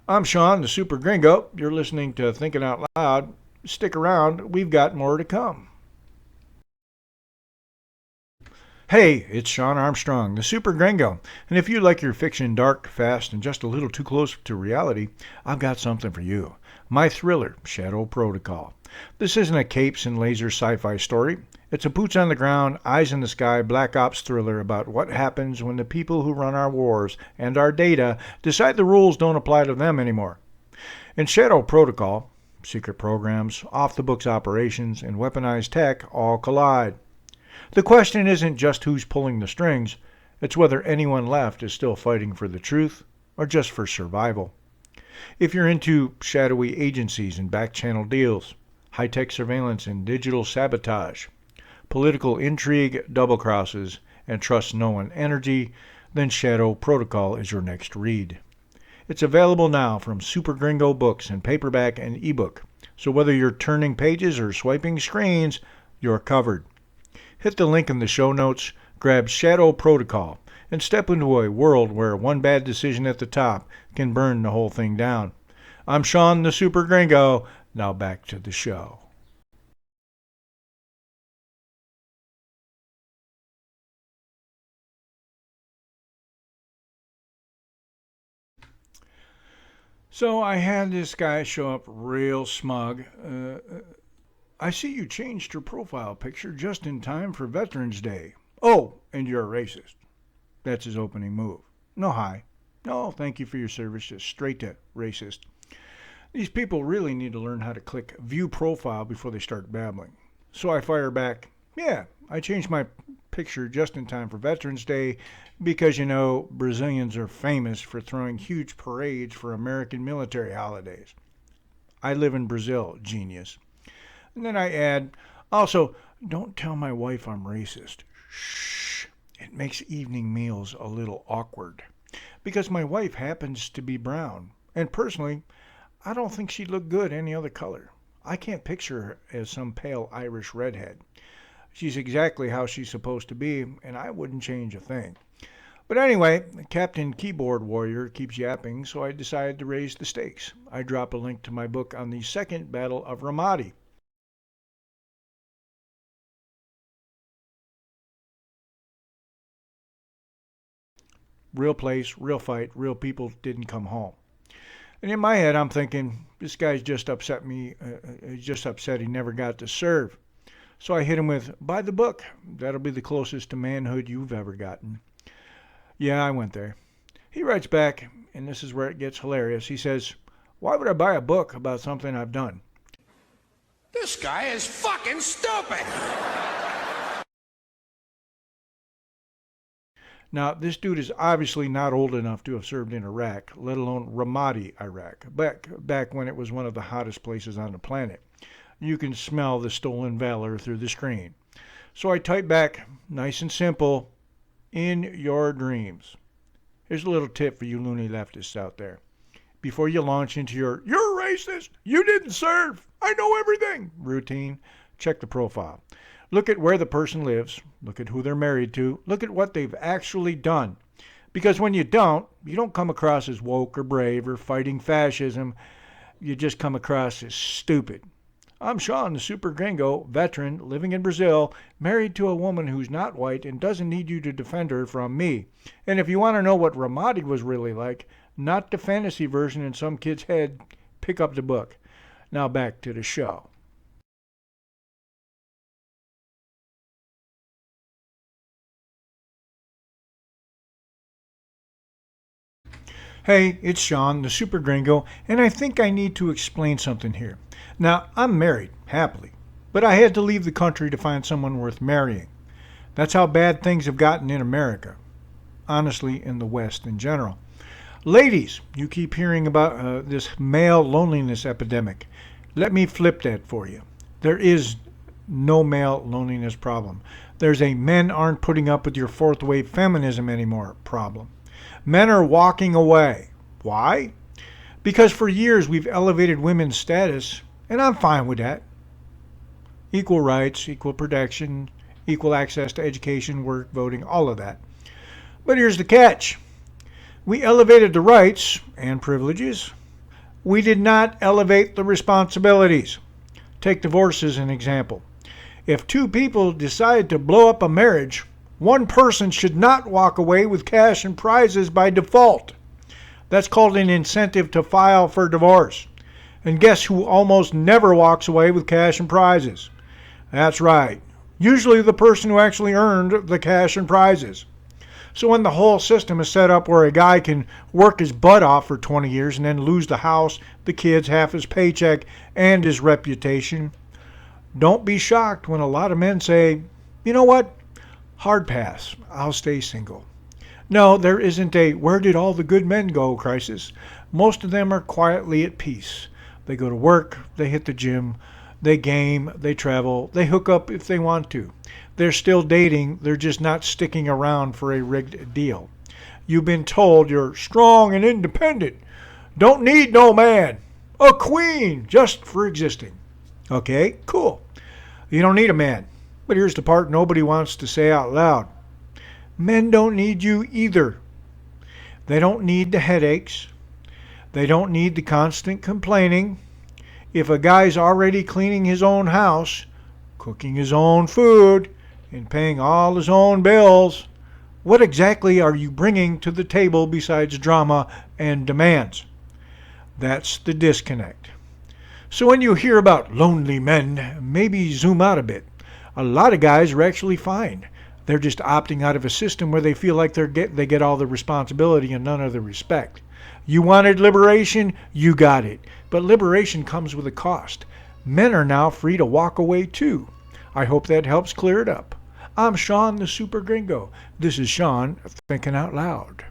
I'm Shawn, the Super Gringo. You're listening to Thinking Out Loud. Stick around, we've got more to come. Hey, it's Sean Armstrong, the Super Gringo, and if you like your fiction dark, fast, and just a little too close to reality, I've got something for you. My thriller, Shadow Protocol. This isn't a capes and laser sci-fi story. It's a boots on the ground, eyes in the sky black ops thriller about what happens when the people who run our wars and our data decide the rules don't apply to them anymore. In Shadow Protocol, secret programs, off-the-books operations, and weaponized tech all collide. The question isn't just who's pulling the strings, it's whether anyone left is still fighting for the truth or just for survival. If you're into shadowy agencies and back-channel deals, high-tech surveillance and digital sabotage, political intrigue, double-crosses, and trust-no-one energy, then Shadow Protocol is your next read. It's available now from Super Gringo Books in paperback and ebook, so whether you're turning pages or swiping screens, you're covered. Hit the link in the show notes, grab Shadow Protocol, and step into a world where one bad decision at the top can burn the whole thing down. I'm Shawn, the Super Gringo. Now back to the show. So I had this guy show up real smug. I see you changed your profile picture just in time for Veterans Day. Oh, and you're a racist. That's his opening move. No hi. No, thank you for your service. Just straight to racist. These people really need to learn how to click view profile before they start babbling. So I fire back, yeah, I changed my picture just in time for Veterans Day because, you know, Brazilians are famous for throwing huge parades for American military holidays. I live in Brazil, genius. And then I add, also, don't tell my wife I'm racist. Shh. It makes evening meals a little awkward. Because my wife happens to be brown. And personally, I don't think she'd look good any other color. I can't picture her as some pale Irish redhead. She's exactly how she's supposed to be, and I wouldn't change a thing. But anyway, Captain Keyboard Warrior keeps yapping, so I decided to raise the stakes. I drop a link to my book on the Second Battle of Ramadi. Real place, real fight, real people didn't come home. And in my head, I'm thinking, this guy's just upset me. He's just upset he never got to serve. So I hit him with, buy the book. That'll be the closest to manhood you've ever gotten. Yeah, I went there. He writes back, and this is where it gets hilarious. He says, why would I buy a book about something I've done? This guy is fucking stupid. Now, this dude is obviously not old enough to have served in Iraq, let alone Ramadi, Iraq, back when it was one of the hottest places on the planet. You can smell the stolen valor through the screen. So I type back, nice and simple, in your dreams. Here's a little tip for you loony leftists out there. Before you launch into your, you're racist, you didn't serve, I know everything routine, check the profile. Look at where the person lives. Look at who they're married to. Look at what they've actually done. Because when you don't come across as woke or brave or fighting fascism. You just come across as stupid. I'm Shawn, the Super Gringo, veteran, living in Brazil, married to a woman who's not white and doesn't need you to defend her from me. And if you want to know what Ramadi was really like, not the fantasy version in some kid's head, pick up the book. Now back to the show. Hey, it's Shawn, the Super Gringo, and I think I need to explain something here. Now, I'm married, happily, but I had to leave the country to find someone worth marrying. That's how bad things have gotten in America. Honestly, in the West in general. Ladies, you keep hearing about this male loneliness epidemic. Let me flip that for you. There is no male loneliness problem. There's a men aren't putting up with your fourth wave feminism anymore problem. Men are walking away. Why? Because for years we've elevated women's status And I'm fine with that. Equal rights, equal protection, equal access to education, work, voting, all of that. But here's the catch. We elevated the rights and privileges. We did not elevate the responsibilities. Take divorce as an example. If two people decide to blow up a marriage, one person should not walk away with cash and prizes by default. That's called an incentive to file for divorce. And guess who almost never walks away with cash and prizes? That's right. Usually the person who actually earned the cash and prizes. So when the whole system is set up where a guy can work his butt off for 20 years and then lose the house, the kids, half his paycheck, and his reputation, don't be shocked when a lot of men say, you know what? Hard pass. I'll stay single. No, there isn't a where did all the good men go crisis. Most of them are quietly at peace. They go to work, they hit the gym, they game, they travel, they hook up if they want to. They're still dating, they're just not sticking around for a rigged deal. You've been told you're strong and independent. Don't need no man. A queen just for existing. Okay, cool. You don't need a man. But here's the part nobody wants to say out loud. Men don't need you either. They don't need the headaches. They don't need the constant complaining. If a guy's already cleaning his own house, cooking his own food, and paying all his own bills, what exactly are you bringing to the table besides drama and demands? That's the disconnect. So when you hear about lonely men, maybe zoom out a bit. A lot of guys are actually fine. They're just opting out of a system where they feel like they get all the responsibility and none of the respect. You wanted liberation, you got it. But liberation comes with a cost. Men are now free to walk away too. I hope that helps clear it up. I'm Shawn the Super Gringo. This is Shawn Thinking Out Loud.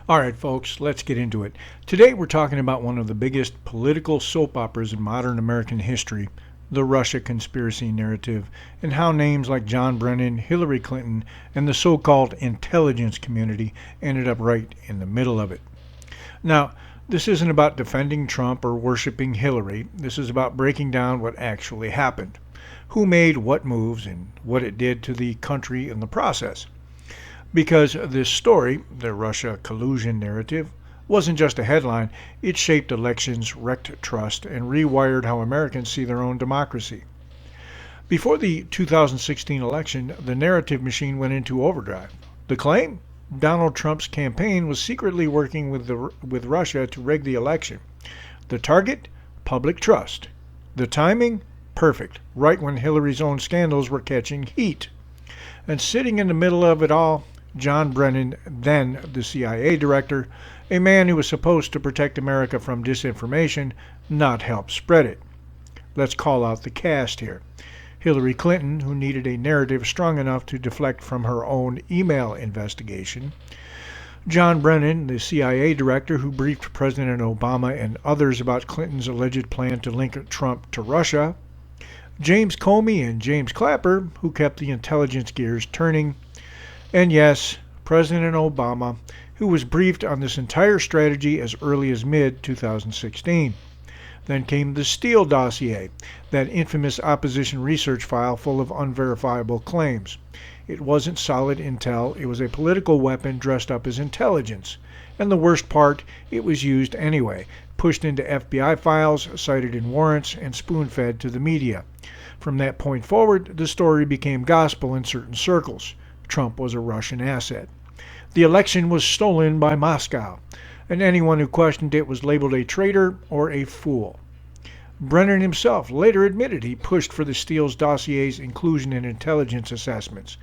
All right, folks, let's get into it. Today we're talking about one of the biggest political soap operas in modern American history, the Russia conspiracy narrative, and how names like John Brennan, Hillary Clinton, and the so-called intelligence community ended up right in the middle of it. Now, this isn't about defending Trump or worshiping Hillary. This is about breaking down what actually happened, who made what moves, and what it did to the country in the process. Because this story, the Russia collusion narrative, wasn't just a headline. It shaped elections, wrecked trust, and rewired how Americans see their own democracy. Before the 2016 election, the narrative machine went into overdrive. The claim? Donald Trump's campaign was secretly working with Russia to rig the election. The target? Public trust. The timing? Perfect, right when Hillary's own scandals were catching heat. And sitting in the middle of it all, John Brennan, then the CIA director, a man who was supposed to protect America from disinformation, not help spread it. Let's call out the cast here. Hillary Clinton, who needed a narrative strong enough to deflect from her own email investigation. John Brennan, the CIA director who briefed President Obama and others about Clinton's alleged plan to link Trump to Russia. James Comey and James Clapper, who kept the intelligence gears turning. And yes, President Obama, who was briefed on this entire strategy as early as mid-2016. Then came the Steele dossier, that infamous opposition research file full of unverifiable claims. It wasn't solid intel, it was a political weapon dressed up as intelligence. And the worst part, it was used anyway, pushed into FBI files, cited in warrants, and spoon-fed to the media. From that point forward, the story became gospel in certain circles. Trump was a Russian asset. The election was stolen by Moscow, and anyone who questioned it was labeled a traitor or a fool. Brennan himself later admitted he pushed for the Steele's dossier's inclusion in intelligence assessments,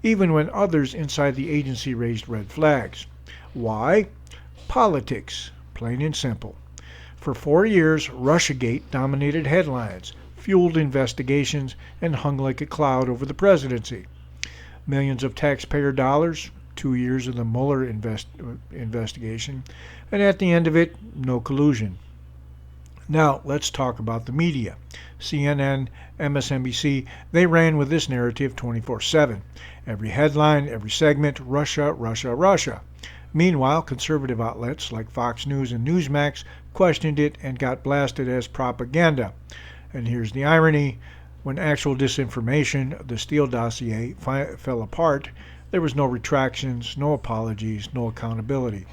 even when others inside the agency raised red flags. Why? Politics, plain and simple. For 4 years, Russiagate dominated headlines, fueled investigations, and hung like a cloud over the presidency. Millions of taxpayer dollars, 2 years of the Mueller investigation, and at the end of it, no collusion. Now, let's talk about the media. CNN, MSNBC, they ran with this narrative 24/7. Every headline, every segment, Russia, Russia, Russia. Meanwhile, conservative outlets like Fox News and Newsmax questioned it and got blasted as propaganda. And here's the irony. When actual disinformation, the Steele dossier, fell apart, there was no retractions, no apologies, no accountability.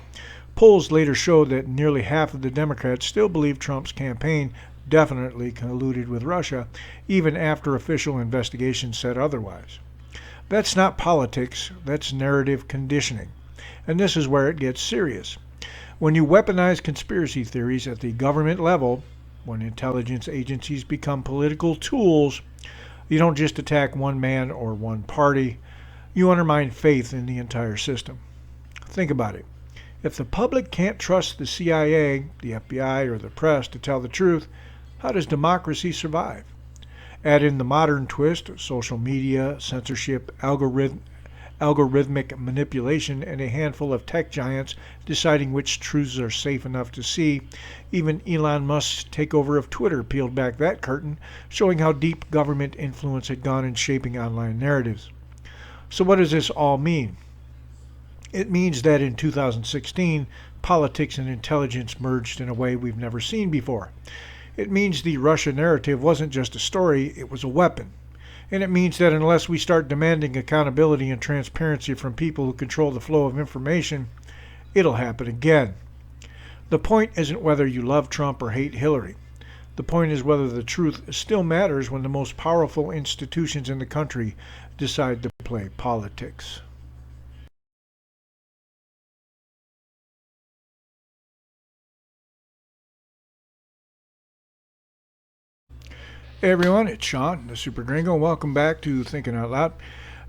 Polls later showed that nearly half of the Democrats still believe Trump's campaign definitely colluded with Russia, even after official investigations said otherwise. That's not politics, that's narrative conditioning. And this is where it gets serious. When you weaponize conspiracy theories at the government level, when intelligence agencies become political tools, you don't just attack one man or one party, you undermine faith in the entire system. Think about it. If the public can't trust the CIA, the FBI, or the press to tell the truth, how does democracy survive? Add in the modern twist, social media, censorship, algorithmic manipulation, and a handful of tech giants deciding which truths are safe enough to see. Even Elon Musk's takeover of Twitter peeled back that curtain, showing how deep government influence had gone in shaping online narratives. So what does this all mean? It means that in 2016, politics and intelligence merged in a way we've never seen before. It means the Russia narrative wasn't just a story, it was a weapon. And it means that unless we start demanding accountability and transparency from people who control the flow of information, it'll happen again. The point isn't whether you love Trump or hate Hillary. The point is whether the truth still matters when the most powerful institutions in the country decide to play politics. Hey everyone, it's Shawn, the Super Gringo. Welcome back to Thinking Out Loud.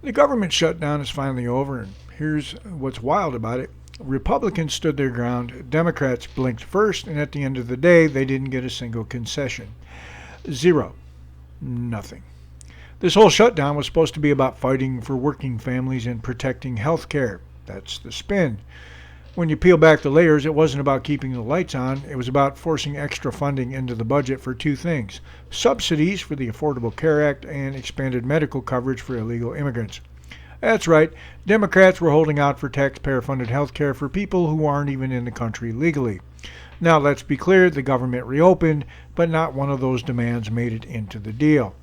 The government shutdown is finally over, and here's what's wild about it. Republicans stood their ground, Democrats blinked first, and at the end of the day, they didn't get a single concession. Zero. Nothing. This whole shutdown was supposed to be about fighting for working families and protecting health care. That's the spin. When you peel back the layers, it wasn't about keeping the lights on. It was about forcing extra funding into the budget for two things: subsidies for the Affordable Care Act and expanded medical coverage for illegal immigrants. That's right, Democrats were holding out for taxpayer-funded health care for people who aren't even in the country legally. Now, let's be clear, the government reopened, but not one of those demands made it into the deal.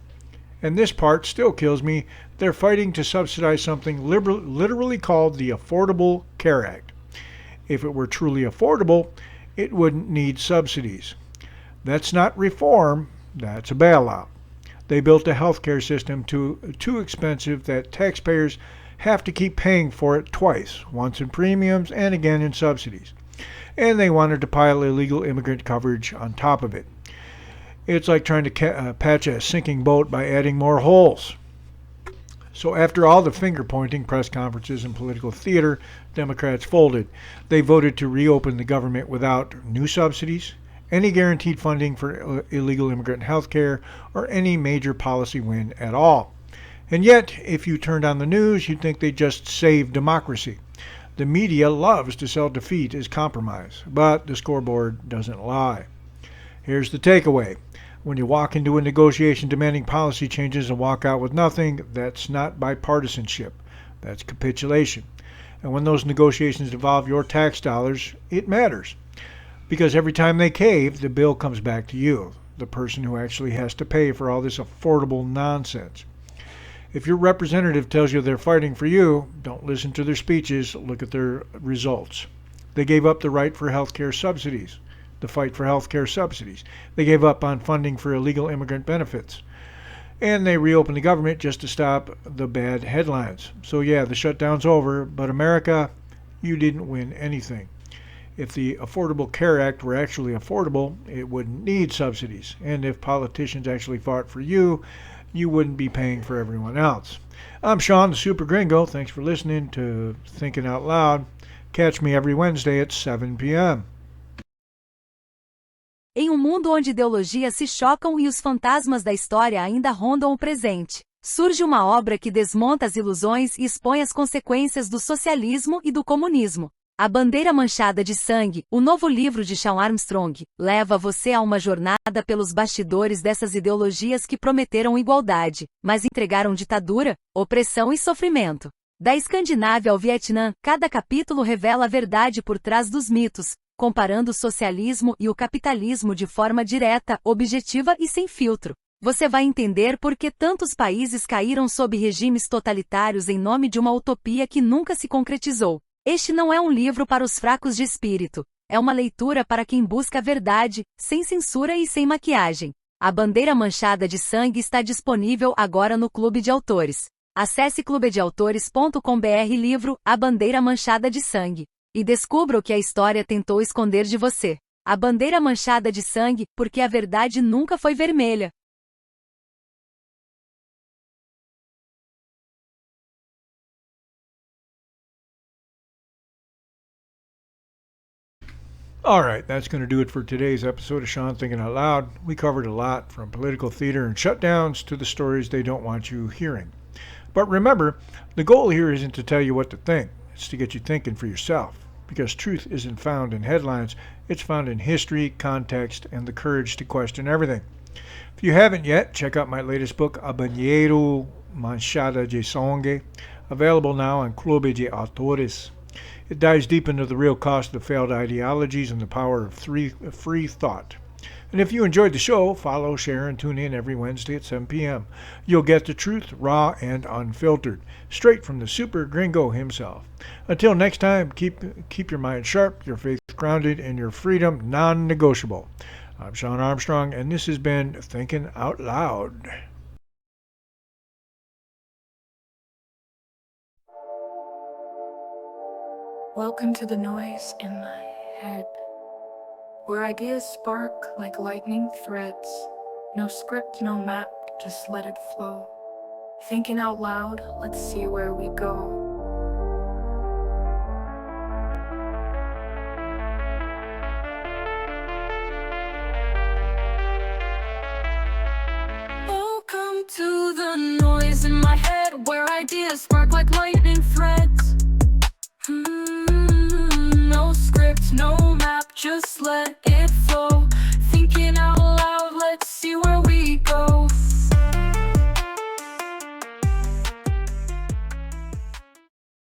And this part still kills me. They're fighting to subsidize something literally called the Affordable Care Act. If it were truly affordable, it wouldn't need subsidies. That's not reform, that's a bailout. They built a healthcare system too expensive that taxpayers have to keep paying for it twice, once in premiums and again in subsidies. And they wanted to pile illegal immigrant coverage on top of it. It's like trying to patch a sinking boat by adding more holes. So after all the finger-pointing, press conferences, and political theater, Democrats folded. They voted to reopen the government without new subsidies, any guaranteed funding for illegal immigrant health care, or any major policy win at all. And yet, if you turned on the news, you'd think they just saved democracy. The media loves to sell defeat as compromise, but the scoreboard doesn't lie. Here's the takeaway. When you walk into a negotiation demanding policy changes and walk out with nothing, that's not bipartisanship. That's capitulation. And when those negotiations involve your tax dollars, it matters. Because every time they cave, the bill comes back to you, the person who actually has to pay for all this affordable nonsense. If your representative tells you they're fighting for you, don't listen to their speeches, look at their results. They gave up the right for health care subsidies. The fight for health care subsidies. They gave up on funding for illegal immigrant benefits. And they reopened the government just to stop the bad headlines. So yeah, the shutdown's over, but America, you didn't win anything. If the Affordable Care Act were actually affordable, it wouldn't need subsidies. And if politicians actually fought for you, you wouldn't be paying for everyone else. I'm Shawn, the Super Gringo. Thanks for listening to Thinking Out Loud. Catch me every Wednesday at 7 p.m. Em mundo onde ideologias se chocam e os fantasmas da história ainda rondam o presente, surge uma obra que desmonta as ilusões e expõe as consequências do socialismo e do comunismo. A Bandeira Manchada de Sangue, o novo livro de Shawn Armstrong, leva você a uma jornada pelos bastidores dessas ideologias que prometeram igualdade, mas entregaram ditadura, opressão e sofrimento. Da Escandinávia ao Vietnã, cada capítulo revela a verdade por trás dos mitos, comparando o socialismo e o capitalismo de forma direta, objetiva e sem filtro. Você vai entender por que tantos países caíram sob regimes totalitários em nome de uma utopia que nunca se concretizou. Este não é um livro para os fracos de espírito. É uma leitura para quem busca a verdade, sem censura e sem maquiagem. A Bandeira Manchada de Sangue está disponível agora no Clube de Autores. Acesse clubedeautores.com/livro A Bandeira Manchada de Sangue e descubra o que a história tentou esconder de você. A Bandeira Manchada de Sangue, porque a verdade nunca foi vermelha. All right, that's going to do it for today's episode of Shawn Thinking Out Loud. We covered a lot, from political theater and shutdowns to the stories they don't want you hearing. But remember, the goal here isn't to tell you what to think. It's to get you thinking for yourself. Because truth isn't found in headlines, it's found in history, context, and the courage to question everything. If you haven't yet, check out my latest book, A Bandeira Manchada de Sangue, available now on Clube de Autores. It dives deep into the real cost of failed ideologies and the power of free thought. And if you enjoyed the show, follow, share, and tune in every Wednesday at 7 p.m. You'll get the truth, raw and unfiltered, straight from the Super Gringo himself. Until next time, keep your mind sharp, your faith grounded, and your freedom non-negotiable. I'm Shawn Armstrong, and this has been Thinking Out Loud. Welcome to the noise in my head, where ideas spark like lightning threads. No script, no map, just let it flow. Thinking out loud, let's see where we go. Welcome to the noise in my head, where ideas spark like lightning threads. No script, no map, just let